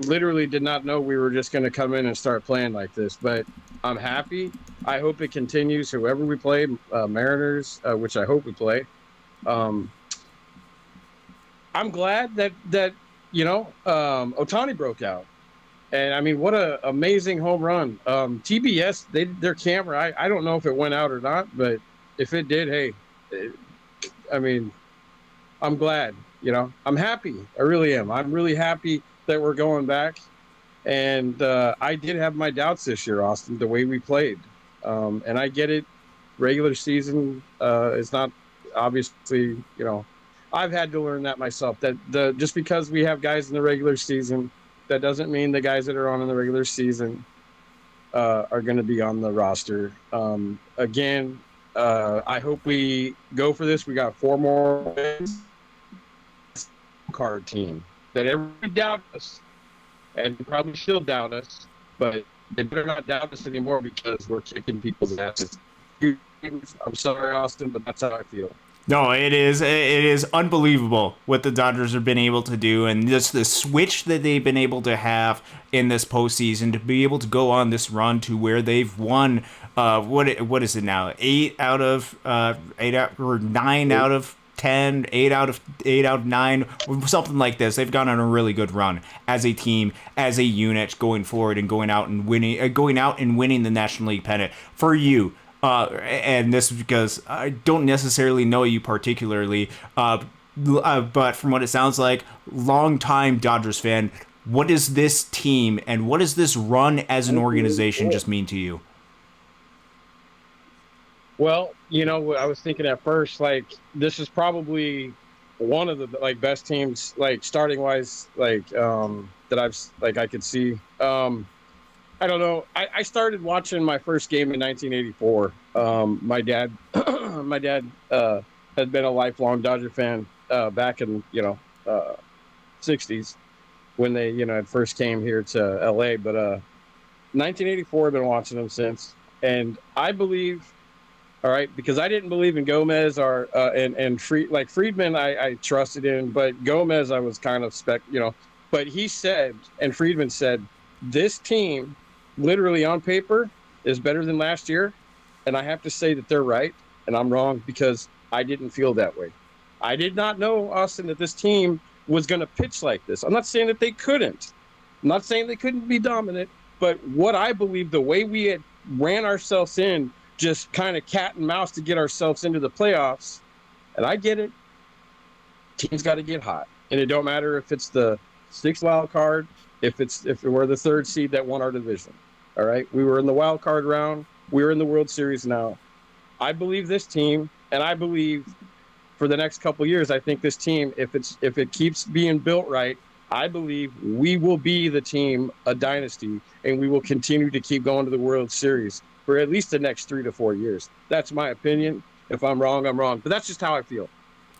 literally did not know we were just going to come in and start playing like this, but I'm happy. I hope it continues. Whoever we play, Mariners, which I hope we play. I'm glad that Otani broke out. And I mean, what a amazing home run. TBS, their camera, I don't know if it went out or not, but if it did, hey, I'm glad, I'm happy. I really am. I'm really happy that we're going back. And I did have my doubts this year, Austin, the way we played. And I get it. Regular season is not obviously, I've had to learn that myself, that just because we have guys in the regular season, that doesn't mean the guys that are on in the regular season are going to be on the roster. Again, I hope we go for this. We got 4 more wins. Card team that everybody doubt us, and probably still doubt us, but they better not doubt us anymore because we're kicking people's asses. I'm sorry, Austin, but that's how I feel. No, it is unbelievable what the Dodgers have been able to do, and just the switch that they've been able to have in this postseason to be able to go on this run to where they've won. What is it now? 9 out of 10, 8 out of 9, something like this. They've gone on a really good run as a team, as a unit, going forward and going out and winning the National League pennant. For you. And this is because I don't necessarily know you particularly, but from what it sounds like, longtime Dodgers fan, what does this team and what does this run as an organization just mean to you? Well, I was thinking at first, this is probably one of the best teams, starting wise, that I could see. I don't know. I started watching my first game in 1984. My dad had been a lifelong Dodger fan back in 60s when they had first came here to LA. But 1984, I've been watching them since, and I believe, all right, because I didn't believe in Gomez or and Friedman, I trusted in, but Gomez I was kind of But he said, and Friedman said, this team, literally on paper, is better than last year. And I have to say that they're right, and I'm wrong because I didn't feel that way. I did not know, Austin, that this team was going to pitch like this. I'm not saying that they couldn't. I'm not saying they couldn't be dominant, but what I believe, the way we had ran ourselves in, just kind of cat and mouse to get ourselves into the playoffs, and I get it, team's got to get hot. And it don't matter if it's the 6th wild card, if we're the 3rd seed that won our division. All right, we were in the wild card round. We're in the World Series now. I believe this team, and I believe for the next couple of years, I think this team, if it keeps being built right, I believe we will be the team, a dynasty, and we will continue to keep going to the World Series for at least the next 3 to 4 years. That's my opinion. If I'm wrong, I'm wrong. But that's just how I feel.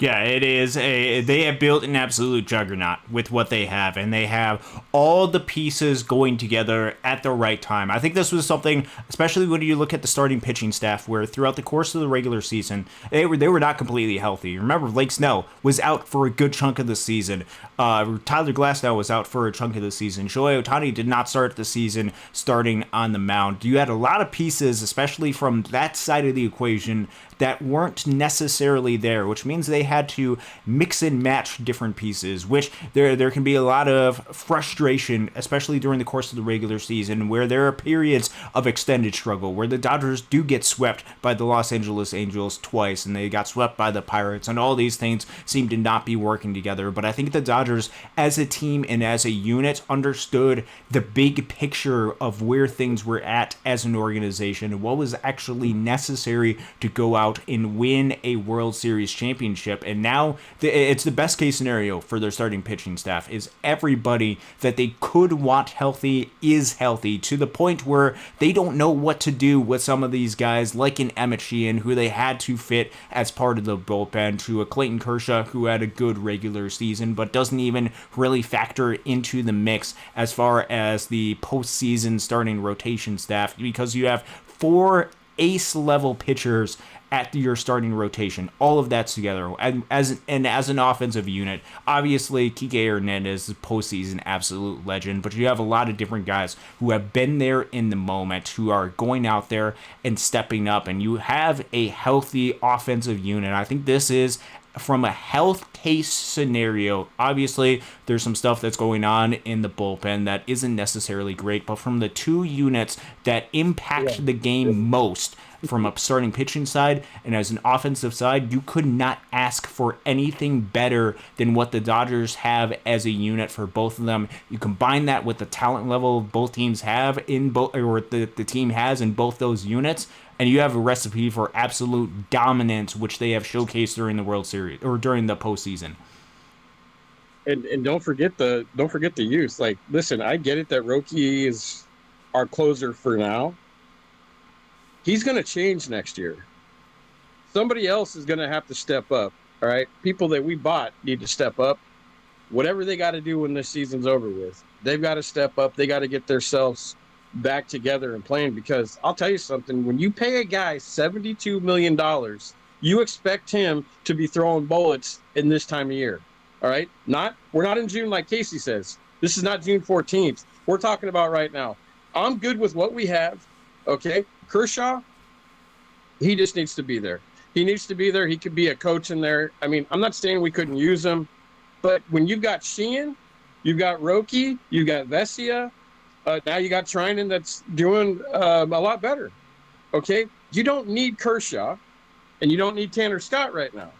Yeah, it is they have built an absolute juggernaut with what they have, and they have all the pieces going together at the right time. I think this was something, especially when you look at the starting pitching staff, where throughout the course of the regular season, they were not completely healthy. Remember, Blake Snell was out for a good chunk of the season. Tyler Glasnow was out for a chunk of the season. Shohei Otani did not start the season starting on the mound. You had a lot of pieces, especially from that side of the equation, that weren't necessarily there, which means they had to mix and match different pieces, which there can be a lot of frustration, especially during the course of the regular season, where there are periods of extended struggle, where the Dodgers do get swept by the Los Angeles Angels twice, and they got swept by the Pirates, and all these things seem to not be working together. But I think the Dodgers, as a team and as a unit, understood the big picture of where things were at as an organization, and what was actually necessary to go out and win a World Series championship. And now it's the best case scenario for their starting pitching staff is everybody that they could want healthy is healthy, to the point where they don't know what to do with some of these guys, like an Emmett Sheehan, who they had to fit as part of the bullpen, to a Clayton Kershaw, who had a good regular season but doesn't even really factor into the mix as far as the postseason starting rotation staff, because you have 4 ace level pitchers at your starting rotation. All of that's together. And as an offensive unit, obviously Kike Hernandez is postseason absolute legend, but you have a lot of different guys who have been there in the moment, who are going out there and stepping up, and you have a healthy offensive unit. I think this is, from a health case scenario, obviously there's some stuff that's going on in the bullpen that isn't necessarily great, but from the two units that impact the game most, from a starting pitching side and as an offensive side, you could not ask for anything better than what the Dodgers have as a unit for both of them. You combine that with the talent level both teams have in both, or the team has in both those units, and you have a recipe for absolute dominance, which they have showcased during the World Series or during the postseason. And don't forget the youth. Like, listen, I get it that Roki is our closer for now. He's going to change next year. Somebody else is going to have to step up. All right, people that we bought need to step up. Whatever they got to do when this season's over with, they've got to step up. They got to get themselves back together and playing, because I'll tell you something, when you pay a guy $72 million, you expect him to be throwing bullets in this time of year. All right, we're not in June like Casey says. This is not June 14th. We're talking about right now. I'm good with what we have. Okay, Kershaw, he just needs to be there. He needs to be there. He could be a coach in there. I mean, I'm not saying we couldn't use him, but when you've got Sheehan, you've got Roki, you've got Vesia, now you got Trinan that's doing a lot better. Okay, you don't need Kershaw, and you don't need Tanner Scott right now.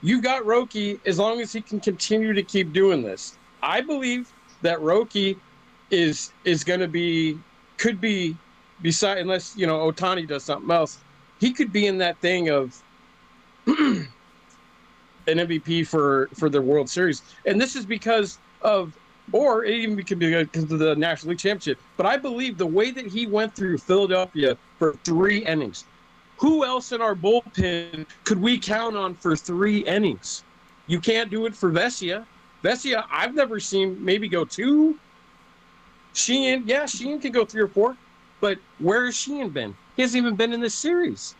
You've got Roki as long as he can continue to keep doing this. I believe that Roki could be beside, unless Otani does something else, he could be in that thing of an MVP for the World Series. And this is because of, or it even could be because of the National League Championship. But I believe the way that he went through Philadelphia for 3 innings, who else in our bullpen could we count on for 3 innings? You can't do it for Vesia. Vesia, I've never seen maybe go 2. Sheehan can go 3 or 4. But where has Sheehan been? He hasn't even been in this series.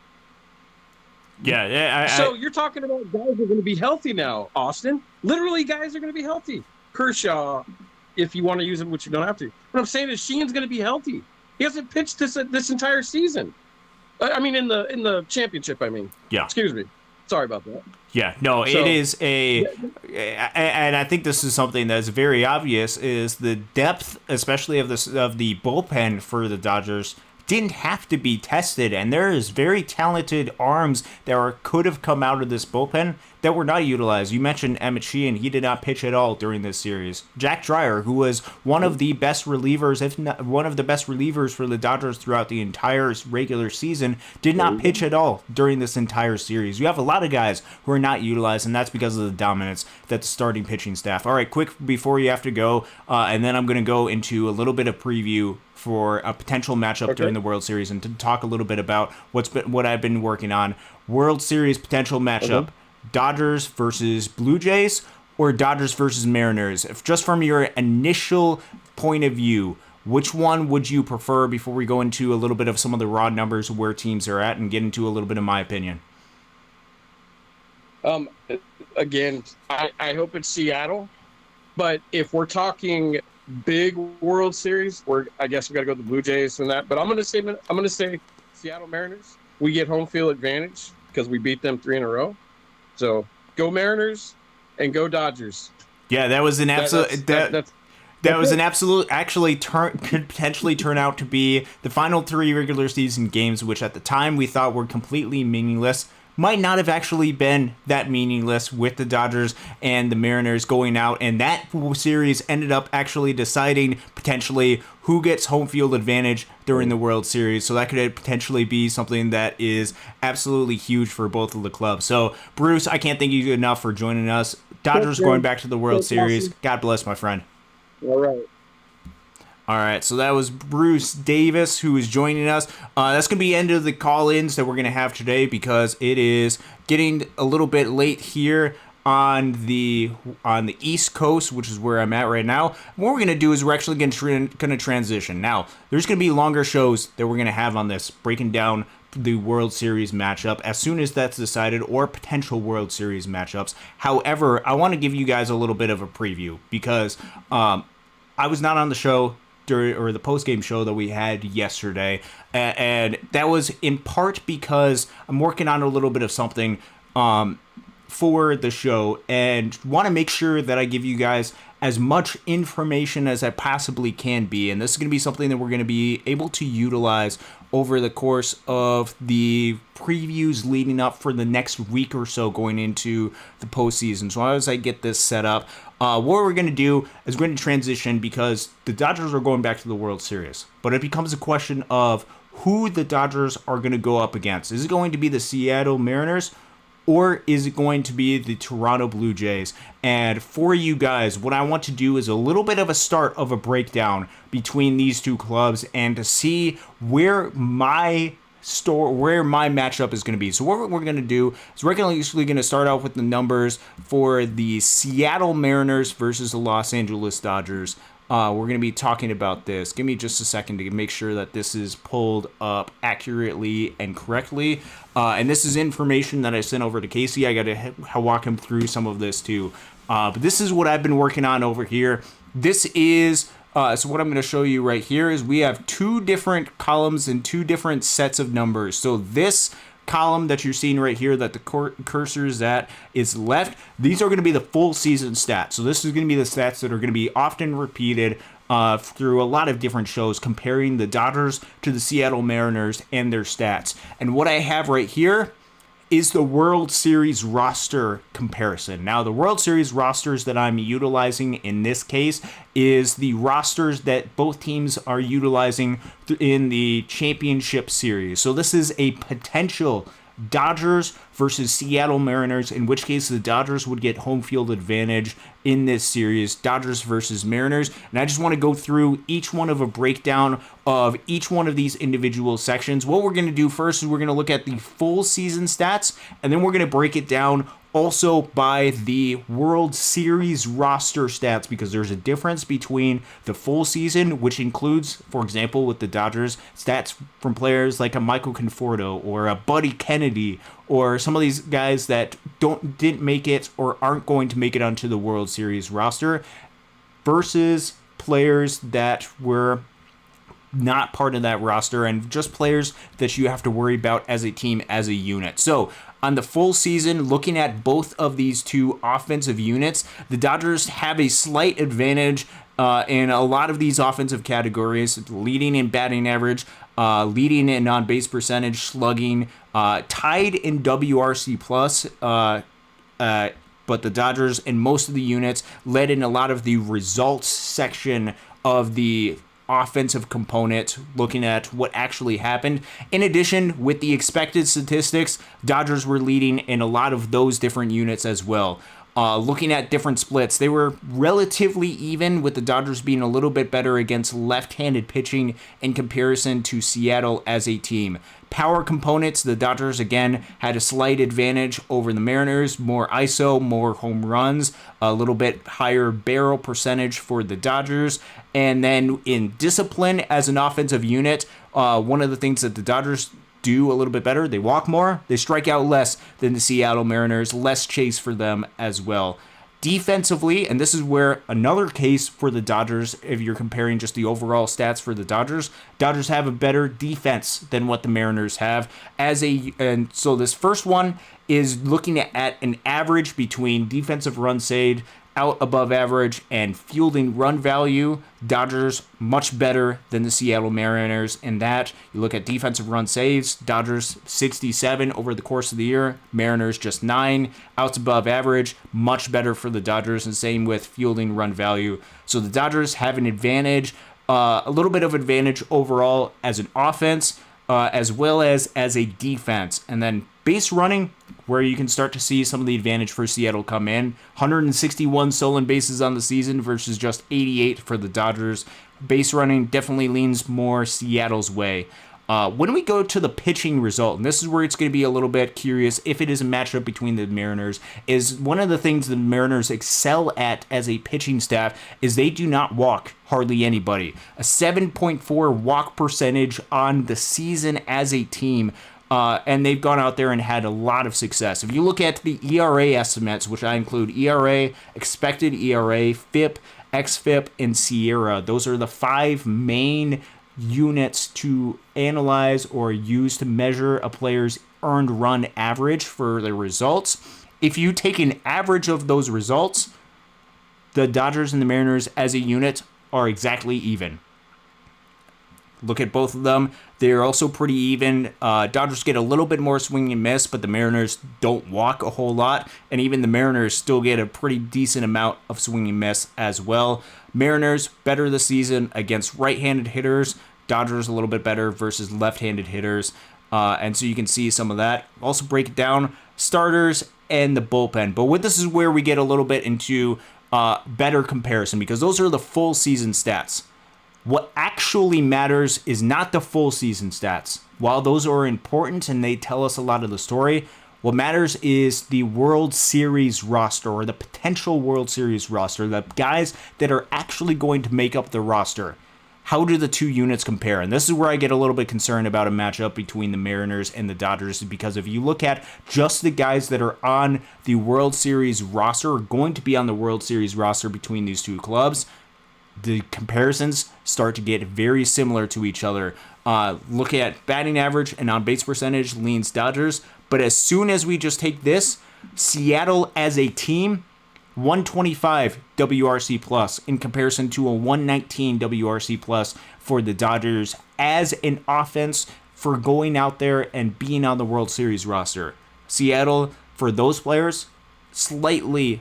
So you're talking about guys are going to be healthy now, Austin. Literally, guys are going to be healthy. Kershaw, if you want to use him, which you don't have to. What I'm saying is Sheehan's going to be healthy. He hasn't pitched this entire season. I mean, in the championship. I mean, yeah. Excuse me. Sorry about that. Yeah, no, so, it is and I think this is something that's very obvious, is the depth, especially of the bullpen for the Dodgers, didn't have to be tested, and there is very talented arms that could have come out of this bullpen that were not utilized. You mentioned Emmett Sheehan. He did not pitch at all during this series. Jack Dreyer, who was one of the best relievers, if not one of the best relievers for the Dodgers throughout the entire regular season, did not pitch at all during this entire series. You have a lot of guys who are not utilized, and that's because of the dominance that the starting pitching staff. All right, quick before you have to go, and then I'm going to go into a little bit of preview for a potential matchup during the World Series, and to talk a little bit about what I've been working on. World Series potential matchup. Dodgers versus Blue Jays or Dodgers versus Mariners? If just from your initial point of view, which one would you prefer before we go into a little bit of some of the raw numbers of where teams are at and get into a little bit of my opinion? Again, I hope it's Seattle, but if we're talking big World Series, I guess we got to go with the Blue Jays and that. But I'm gonna say Seattle Mariners. We get home field advantage because we beat them 3 in a row. So go Mariners and go Dodgers. Yeah, that was an absolute. That was an absolute. Actually, could potentially turn out to be the final 3 regular season games, which at the time we thought were completely meaningless. Might not have actually been that meaningless with the Dodgers and the Mariners going out, and that series ended up actually deciding potentially who gets home field advantage during the World Series. So that could potentially be something that is absolutely huge for both of the clubs. So Bruce, I can't thank you enough for joining us. Dodgers going back to the World Series. God bless, my friend. All right. All right, so that was Bruce Davis who is joining us. That's going to be the end of the call-ins that we're going to have today because it is getting a little bit late here on the East Coast, which is where I'm at right now. What we're going to do is we're actually going to transition. Now, there's going to be longer shows that we're going to have on this, breaking down the World Series matchup as soon as that's decided, or potential World Series matchups. However, I want to give you guys a little bit of a preview because I was not on the show or the post-game show that we had yesterday, and that was in part because I'm working on a little bit of something for the show and want to make sure that I give you guys as much information as I possibly can be, and this is going to be something that we're going to be able to utilize over the course of the previews leading up for the next week or so going into the postseason. So as I get this set up, what we're going to do is we're going to transition because the Dodgers are going back to the World Series. But it becomes a question of who the Dodgers are going to go up against. Is it going to be the Seattle Mariners or is it going to be the Toronto Blue Jays? And for you guys, what I want to do is a little bit of a start of a breakdown between these two clubs and to see where my matchup is going to be. So what we're going to do is we're usually going to start off with the numbers for the Seattle Mariners versus the Los Angeles Dodgers. We're going to be talking about this. Give me just a second to make sure that this is pulled up accurately and correctly. And this is information that I sent over to Casey. I got to walk him through some of this too. But this is what I've been working on over here. This is so what I'm going to show you right here is we have 2 different columns and 2 different sets of numbers. So this column that you're seeing right here that the cursor is at is left. These are going to be the full season stats. So this is going to be the stats that are going to be often repeated through a lot of different shows comparing the Dodgers to the Seattle Mariners and their stats. And what I have right here is the World Series roster comparison. Now, the World Series rosters that I'm utilizing in this case is the rosters that both teams are utilizing in the championship series. So this is a potential Dodgers versus Seattle Mariners, in which case the Dodgers would get home field advantage in this series, Dodgers versus Mariners. And I just want to go through each one of a breakdown of each one of these individual sections. What we're going to do first is we're going to look at the full season stats, and then we're going to break it down also by the World Series roster stats, because there's a difference between the full season, which includes, for example, with the Dodgers, stats from players like a Michael Conforto or a Buddy Kennedy or some of these guys that didn't make it or aren't going to make it onto the World Series roster, versus players that were not part of that roster and just players that you have to worry about as a team, as a unit. So on the full season, looking at both of these two offensive units, the Dodgers have a slight advantage in a lot of these offensive categories, leading in batting average, leading in on-base percentage, slugging, tied in WRC+, but the Dodgers and most of the units led in a lot of the results section of the offensive component, looking at what actually happened. In addition, with the expected statistics, Dodgers were leading in a lot of those different units as well. Looking at different splits, they were relatively even, with the Dodgers being a little bit better against left-handed pitching in comparison to Seattle as a team. Power components, the Dodgers again had a slight advantage over the Mariners. More ISO, more home runs, a little bit higher barrel percentage for the Dodgers. And then in discipline as an offensive unit, one of the things that the Dodgers do a little bit better, they walk more, they strike out less than the Seattle Mariners, less chase for them as well. Defensively, and this is where another case for the Dodgers, if you're comparing just the overall stats for the Dodgers have a better defense than what the Mariners have. And so this first one is looking at an average between defensive runs saved, out above average, and fielding run value. Dodgers much better than the Seattle Mariners in that. You look at defensive run saves, Dodgers 67 over the course of the year, Mariners just 9. Outs above average, much better for the Dodgers, and same with fielding run value. So the Dodgers have an advantage, a little bit of advantage overall as an offense, as well as a defense. And then base running, where you can start to see some of the advantage for Seattle come in. 161 stolen bases on the season versus just 88 for the Dodgers. Base running definitely leans more Seattle's way. When we go to the pitching result, and this is where it's going to be a little bit curious if it is a matchup between the Mariners, is one of the things the Mariners excel at as a pitching staff is they do not walk hardly anybody. A 7.4 walk percentage on the season as a team. And they've gone out there and had a lot of success. If you look at the ERA estimates, which I include ERA, expected ERA, FIP, xFIP, and Sierra, those are the 5 main units to analyze or use to measure a player's earned run average for their results. If you take an average of those results, the Dodgers and the Mariners as a unit are exactly even. Look at both of them. They're also pretty even. Dodgers get a little bit more swing and miss, but the Mariners don't walk a whole lot. And even the Mariners still get a pretty decent amount of swing and miss as well. Mariners better this season against right-handed hitters. Dodgers a little bit better versus left-handed hitters. And so you can see some of that. Also break it down, starters and the bullpen. But this is where we get a little bit into better comparison, because those are the full season stats. What actually matters is not the full season stats. While those are important and they tell us a lot of the story, what matters is the World Series roster, or the potential World Series roster, the guys that are actually going to make up the roster. How do the two units compare? And this is where I get a little bit concerned about a matchup between the Mariners and the Dodgers, because if you look at just the guys that are on the World Series roster, or going to be on the World Series roster between these two clubs, the comparisons start to get very similar to each other. Look at batting average and on-base percentage, leans Dodgers. But as soon as we just take this, Seattle as a team, 125 WRC plus in comparison to a 119 WRC plus for the Dodgers as an offense for going out there and being on the World Series roster. Seattle, for those players, slightly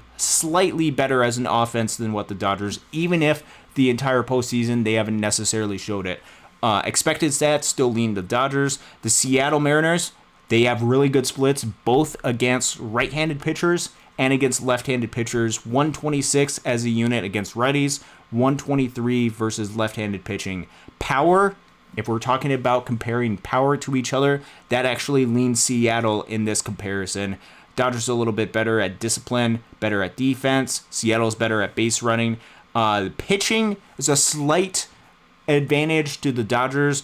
better as an offense than what the Dodgers, even if the entire postseason they haven't necessarily showed it. Expected stats still lean the Dodgers. The Seattle Mariners, they have really good splits, both against right-handed pitchers and against left-handed pitchers. 126 as a unit against righties, 123 versus left-handed pitching. Power, if we're talking about comparing power to each other, that actually leans Seattle in this comparison. Dodgers are a little bit better at discipline, better at defense. Seattle's better at base running. Pitching is a slight advantage to the Dodgers,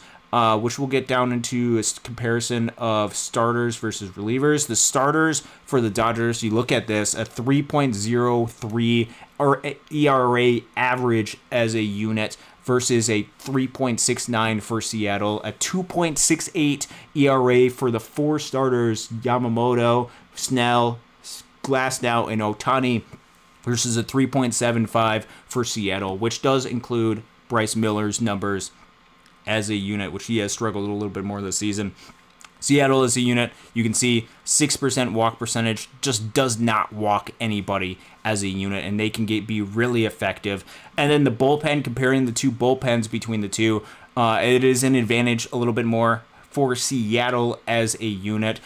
which we'll get down into a comparison of starters versus relievers. The starters for the Dodgers, you look at this, a 3.03 or ERA average as a unit versus a 3.69 for Seattle, a 2.68 ERA for the 4 starters, Yamamoto, Snell, Glasnow, and Otani, versus a 3.75 for Seattle, which does include Bryce Miller's numbers as a unit, which he has struggled a little bit more this season. Seattle as a unit, you can see 6% walk percentage, just does not walk anybody as a unit, and they can be really effective. And then the bullpen, comparing the two bullpens between the two, it is an advantage a little bit more for Seattle as a unit.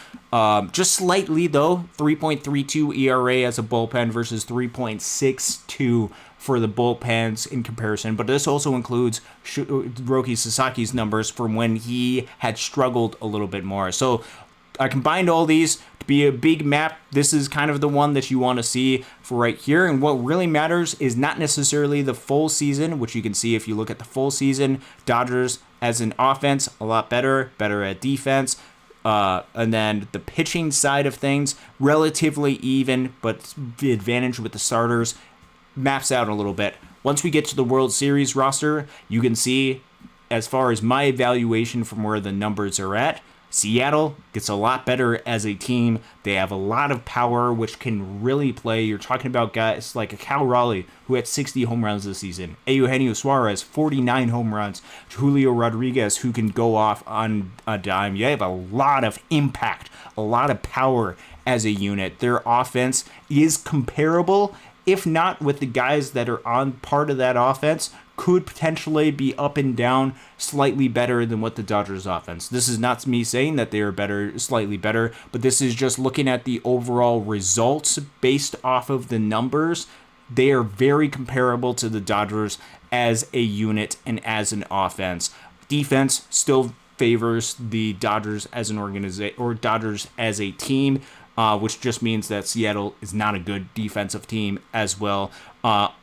Just slightly, though, 3.32 ERA as a bullpen versus 3.62 for the bullpens in comparison. But this also includes Roki Sasaki's numbers from when he had struggled a little bit more. So I combined all these to be a big map. This is kind of the one that you want to see for right here. And what really matters is not necessarily the full season, which you can see if you look at the full season. Dodgers as an offense, a lot better at defense. And then the pitching side of things, relatively even, but the advantage with the starters maps out a little bit. Once we get to the World Series roster, you can see, as far as my evaluation from where the numbers are at, Seattle gets a lot better as a team. They have a lot of power, which can really play. You're talking about guys like a Cal Raleigh, who had 60 home runs this season. Eugenio Suarez, 49 home runs. Julio Rodriguez, who can go off on a dime. You have a lot of impact, a lot of power as a unit. Their offense is comparable, if not with the guys that are on part of that offense, could potentially be up and down slightly better than what the Dodgers offense. This is not me saying that they are better, slightly better, but this is just looking at the overall results based off of the numbers. They are very comparable to the Dodgers as a unit and as an offense. Defense still favors the Dodgers as an organization, or Dodgers as a team, which just means that Seattle is not a good defensive team as well.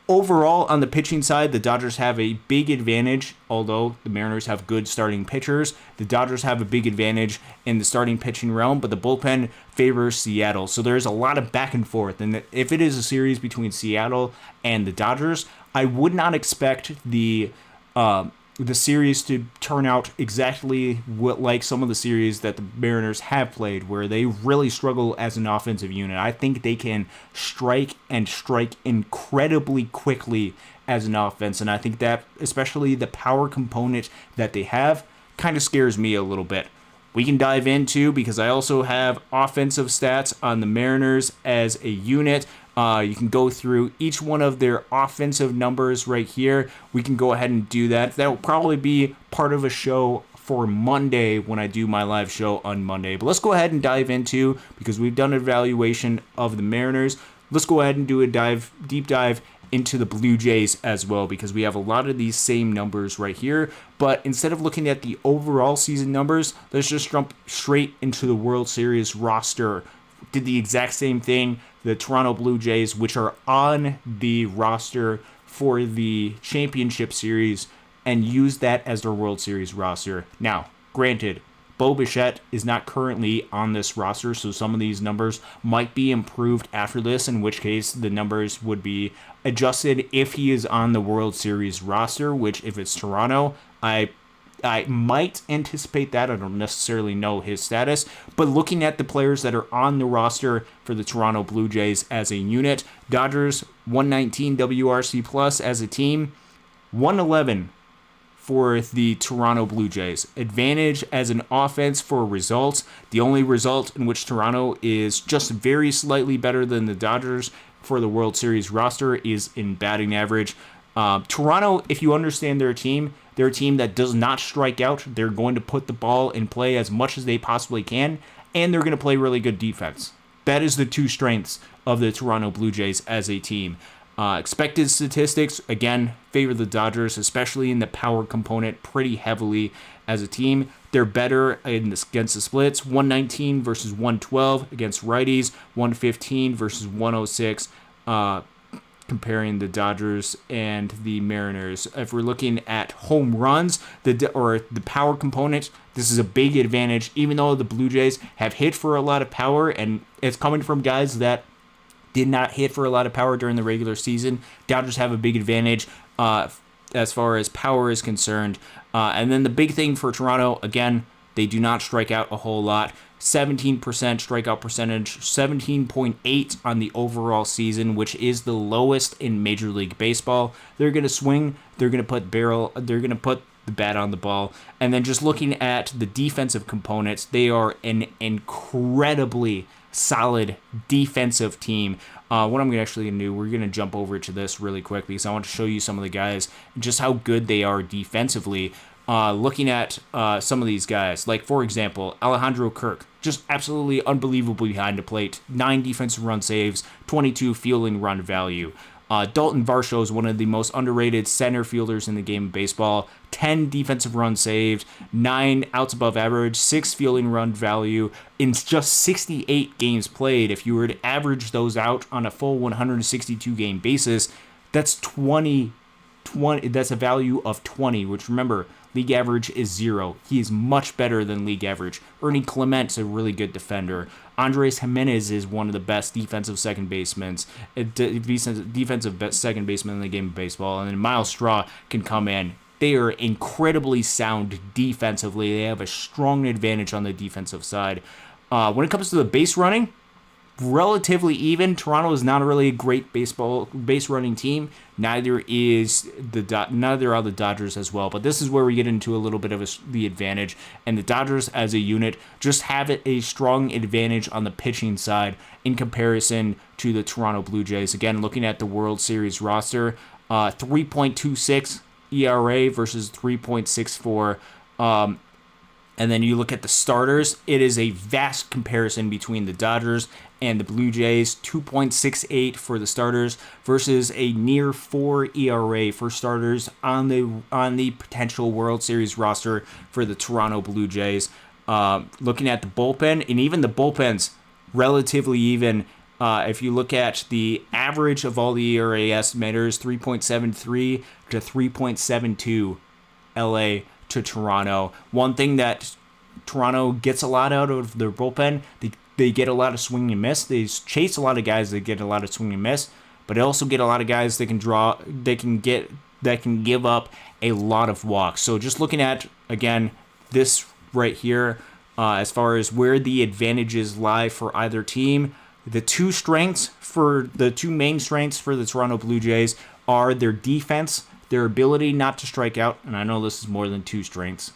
Overall, on the pitching side, the Dodgers have a big advantage, although the Mariners have good starting pitchers. The Dodgers have a big advantage in the starting pitching realm, but the bullpen favors Seattle. So there's a lot of back and forth. And if it is a series between Seattle and the Dodgers, I would not expect the series to turn out exactly like some of the series that the Mariners have played, where they really struggle as an offensive unit. I think they can strike incredibly quickly as an offense, and I think that especially the power component that they have kind of scares me a little bit. We can dive into, because I also have offensive stats on the Mariners as a unit. You can go through each one of their offensive numbers right here. We can go ahead and do that. That will probably be part of a show for Monday when I do my live show on Monday. But let's go ahead and dive into, because we've done an evaluation of the Mariners, let's go ahead and do a deep dive into the Blue Jays as well, because we have a lot of these same numbers right here. But instead of looking at the overall season numbers, let's just jump straight into the World Series roster. Did the exact same thing. The Toronto Blue Jays, which are on the roster for the championship series, and use that as their World Series roster. Now, granted, Bo Bichette is not currently on this roster, so some of these numbers might be improved after this, in which case the numbers would be adjusted if he is on the World Series roster, which if it's Toronto, I might anticipate that. I don't necessarily know his status, but looking at the players that are on the roster for the Toronto Blue Jays as a unit, Dodgers 119 WRC plus as a team, 111 for the Toronto Blue Jays. Advantage as an offense for results. The only result in which Toronto is just very slightly better than the Dodgers for the World Series roster is in batting average. Toronto, if you understand their team, they're a team that does not strike out. They're going to put the ball in play as much as they possibly can, and they're going to play really good defense. That is the two strengths of the Toronto Blue Jays as a team. Expected statistics, again, favor the Dodgers, especially in the power component, pretty heavily as a team. They're better against the splits, 119 versus 112 against righties, 115 versus 106, comparing the Dodgers and the Mariners. If we're looking at home runs, the power component, this is a big advantage, even though the Blue Jays have hit for a lot of power, and it's coming from guys that did not hit for a lot of power during the regular season. Dodgers have a big advantage as far as power is concerned. And then the big thing for Toronto, again, they do not strike out a whole lot. 17% strikeout percentage, 17.8 on the overall season, which is the lowest in Major League Baseball. They're going to swing, they're going to put the bat on the ball. And then just looking at the defensive components, they are an incredibly solid defensive team. What I'm actually going to do, we're going to jump over to this really quick because I want to show you some of the guys, just how good they are defensively. looking at some of these guys, like, for example, Alejandro Kirk, just absolutely unbelievable behind the plate. 9 defensive run saves, 22 fielding run value. Dalton Varsho is one of the most underrated center fielders in the game of baseball. 10 defensive runs saved, 9 outs above average, 6 fielding run value in just 68 games played. If you were to average those out on a full 162 game basis, that's 20. That's a value of 20, which, remember, league average is 0. He is much better than league average. Ernie Clement's a really good defender. Andres Jimenez is one of the best defensive second basemen, second baseman in the game of baseball. And then Miles Straw can come in. They are incredibly sound defensively. They have a strong advantage on the defensive side. When it comes to the base running, relatively even. Toronto is not really a great base running team. Neither are the Dodgers as well. But this is where we get into a little bit of the advantage. And the Dodgers as a unit just have a strong advantage on the pitching side in comparison to the Toronto Blue Jays. Again, looking at the World Series roster, 3.26 ERA versus 3.64. And then you look at the starters, it is a vast comparison between the Dodgers and the Blue Jays. 2.68 for the starters versus a near 4 ERA for starters on the potential World Series roster for the Toronto Blue Jays. Looking at the bullpen, and even the bullpen's relatively even. If you look at the average of all the ERA estimators, 3.73 to 3.72 LA to Toronto. One thing that Toronto gets a lot out of their bullpen, they get a lot of swing and miss. They chase a lot of guys that get a lot of swing and miss, but they also get a lot of guys that can give up a lot of walks. So just looking at, again, this right here, as far as where the advantages lie for either team, the two main strengths for the Toronto Blue Jays are their defense, their ability not to strike out, and I know this is more than 2 strengths.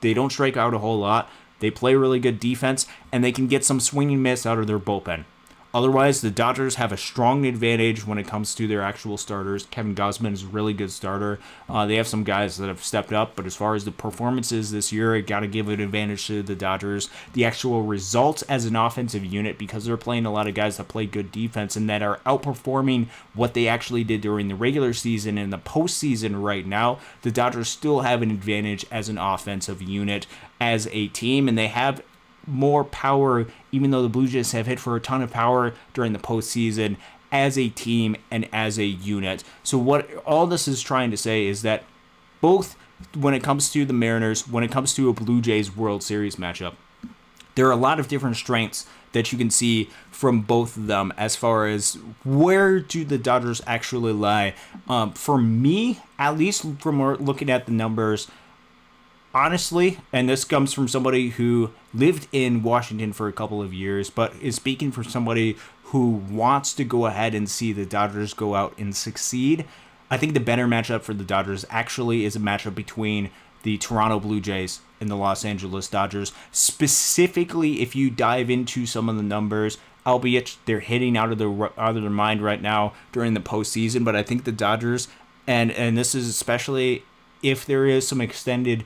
They don't strike out a whole lot. They play really good defense, and they can get some swing and miss out of their bullpen. Otherwise, the Dodgers have a strong advantage when it comes to their actual starters. Kevin Gausman is a really good starter. They have some guys that have stepped up, but as far as the performances this year, I got to give an advantage to the Dodgers. The actual results as an offensive unit, because they're playing a lot of guys that play good defense and that are outperforming what they actually did during the regular season and the postseason right now, the Dodgers still have an advantage as an offensive unit, as a team, and they have more power, even though the Blue Jays have hit for a ton of power during the postseason, as a team and as a unit. So what all this is trying to say is that both when it comes to the Mariners, when it comes to a Blue Jays World Series matchup, there are a lot of different strengths that you can see from both of them as far as where do the Dodgers actually lie. For me, at least from looking at the numbers, honestly, and this comes from somebody who lived in Washington for a couple of years, but is speaking for somebody who wants to go ahead and see the Dodgers go out and succeed, I think the better matchup for the Dodgers actually is a matchup between the Toronto Blue Jays and the Los Angeles Dodgers. Specifically, if you dive into some of the numbers, albeit they're hitting out of their mind right now during the postseason, but I think the Dodgers, and this is especially if there is some extended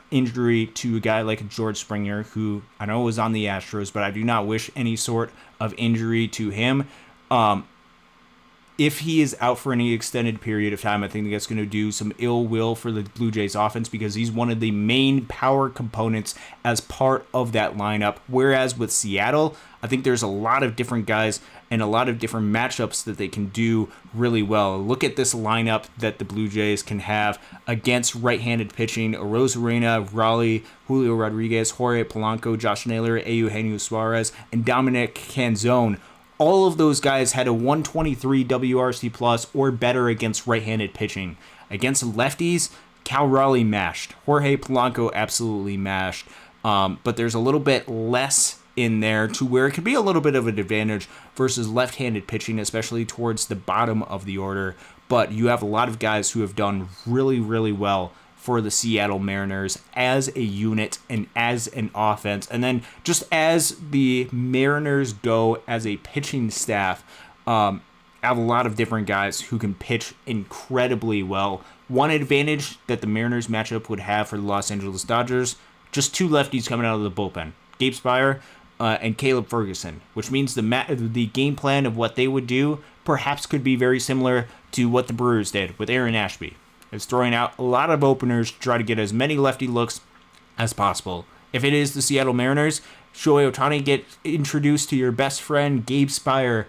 injury to a guy like George Springer, who I know was on the Astros, but I do not wish any sort of injury to him. If he is out for any extended period of time, I think that's going to do some ill will for the Blue Jays offense, because he's one of the main power components as part of that lineup. Whereas with Seattle, I think there's a lot of different guys and a lot of different matchups that they can do really well. Look at this lineup that the Blue Jays can have against right-handed pitching: Arozarena, Raleigh, Julio Rodriguez, Jorge Polanco, Josh Naylor, Eugenio Suarez, and Dominic Canzone. All of those guys had a 123 WRC plus or better against right-handed pitching. Against lefties, Cal Raleigh mashed. Jorge Polanco absolutely mashed. But there's a little bit less in there to where it could be a little bit of an advantage versus left-handed pitching, especially towards the bottom of the order. But you have a lot of guys who have done really, really well for the Seattle Mariners as a unit and as an offense. And then just as the Mariners go as a pitching staff, have a lot of different guys who can pitch incredibly well. One advantage that the Mariners matchup would have for the Los Angeles Dodgers, just 2 lefties coming out of the bullpen. Gabe Speier and Caleb Ferguson, which means the game plan of what they would do perhaps could be very similar to what the Brewers did with Aaron Ashby. It's throwing out a lot of openers to try to get as many lefty looks as possible. If it is the Seattle Mariners, Shohei Otani get introduced to your best friend, Gabe Speier,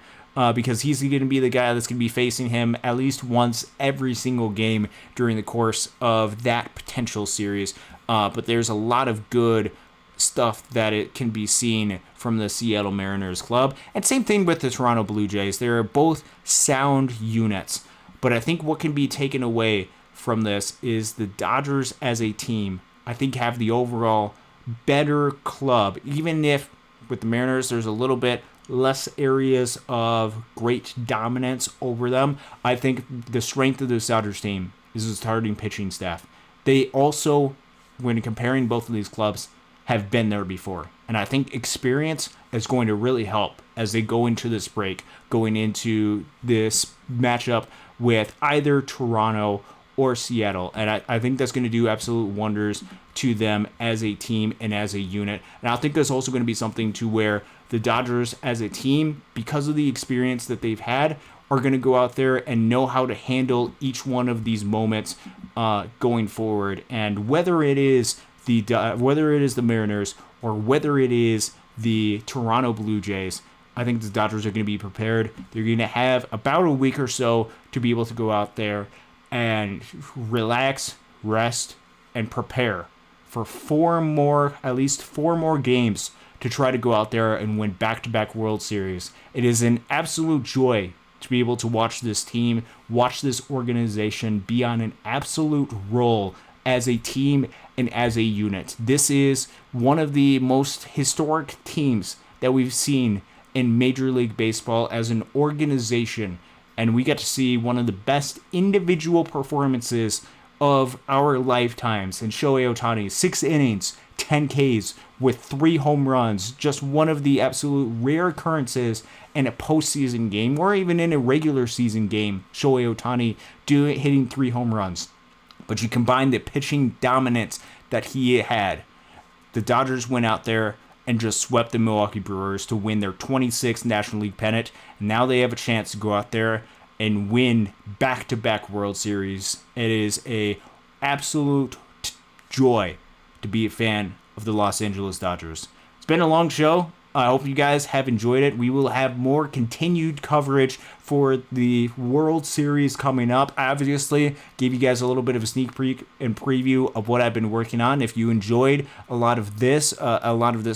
because he's going to be the guy that's going to be facing him at least once every single game during the course of that potential series. But there's a lot of good stuff that it can be seen from the Seattle Mariners club. And same thing with the Toronto Blue Jays. They're both sound units. But I think what can be taken away from this is the Dodgers as a team, I think, have the overall better club, even if with the Mariners there's a little bit less areas of great dominance over them. I think the strength of this Dodgers team is the starting pitching staff. They also, when comparing both of these clubs, have been there before. And I think experience is going to really help as they go into this break, going into this matchup with either Toronto or Seattle. And I think that's going to do absolute wonders to them as a team and as a unit. And I think that's also going to be something to where the Dodgers as a team, because of the experience that they've had, are going to go out there and know how to handle each one of these moments going forward. And whether it is the Mariners or whether it is the Toronto Blue Jays, I think the Dodgers are going to be prepared. They're going to have about a week or so to be able to go out there and relax, rest, and prepare for at least four more games to try to go out there and win back-to-back World Series. It is an absolute joy to be able to watch this team, watch this organization be on an absolute roll as a team and as a unit. This is one of the most historic teams that we've seen in Major League Baseball as an organization, and we get to see one of the best individual performances of our lifetimes in Shohei Otani. 6 innings, 10 Ks with 3 home runs, just one of the absolute rare occurrences in a postseason game or even in a regular season game. Shohei Otani hitting 3 home runs. But you combine the pitching dominance that he had. The Dodgers went out there and just swept the Milwaukee Brewers to win their 26th National League pennant. And now they have a chance to go out there and win back-to-back World Series. It is a absolute joy to be a fan of the Los Angeles Dodgers. It's been a long show. I hope you guys have enjoyed it. We will have more continued coverage for the World Series coming up. I obviously gave you guys a little bit of a sneak peek and preview of what I've been working on. If you enjoyed a lot of this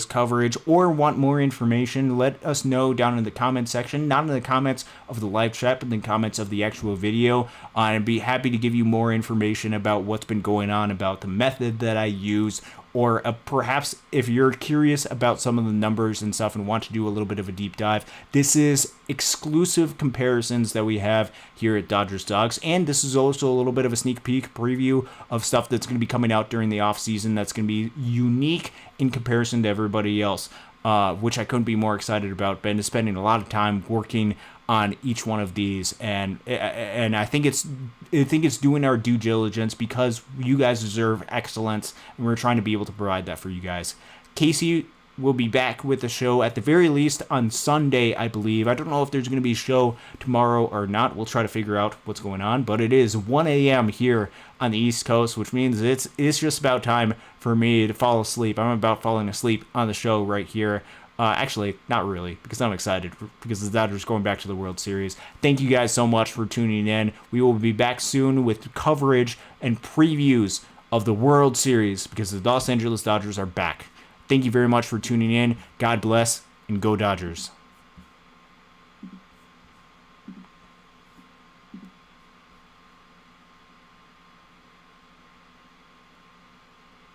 coverage or want more information, let us know down in the comment section, not in the comments of the live chat, but in the comments of the actual video. I'd be happy to give you more information about what's been going on, about the method that I use, or perhaps if you're curious about some of the numbers and stuff and want to do a little bit of a deep dive, this is exclusive comparisons that we have here at Dodgers Dawgs, and this is also a little bit of a sneak peek preview of stuff that's going to be coming out during the off season that's going to be unique in comparison to everybody else, which I couldn't be more excited about. Been spending a lot of time working on each one of these, and I think it's doing our due diligence because you guys deserve excellence, and we're trying to be able to provide that for you guys. Casey will be back with the show at the very least on Sunday, I believe. I don't know if there's going to be a show tomorrow or not. We'll try to figure out what's going on, but it is 1 a.m. here on the East Coast, which means it's just about time for me to fall asleep. I'm about falling asleep on the show right here. Actually, not really, because I'm excited because the Dodgers going back to the World Series. Thank you guys so much for tuning in. We will be back soon with coverage and previews of the World Series because the Los Angeles Dodgers are back. Thank you very much for tuning in. God bless, and go Dodgers.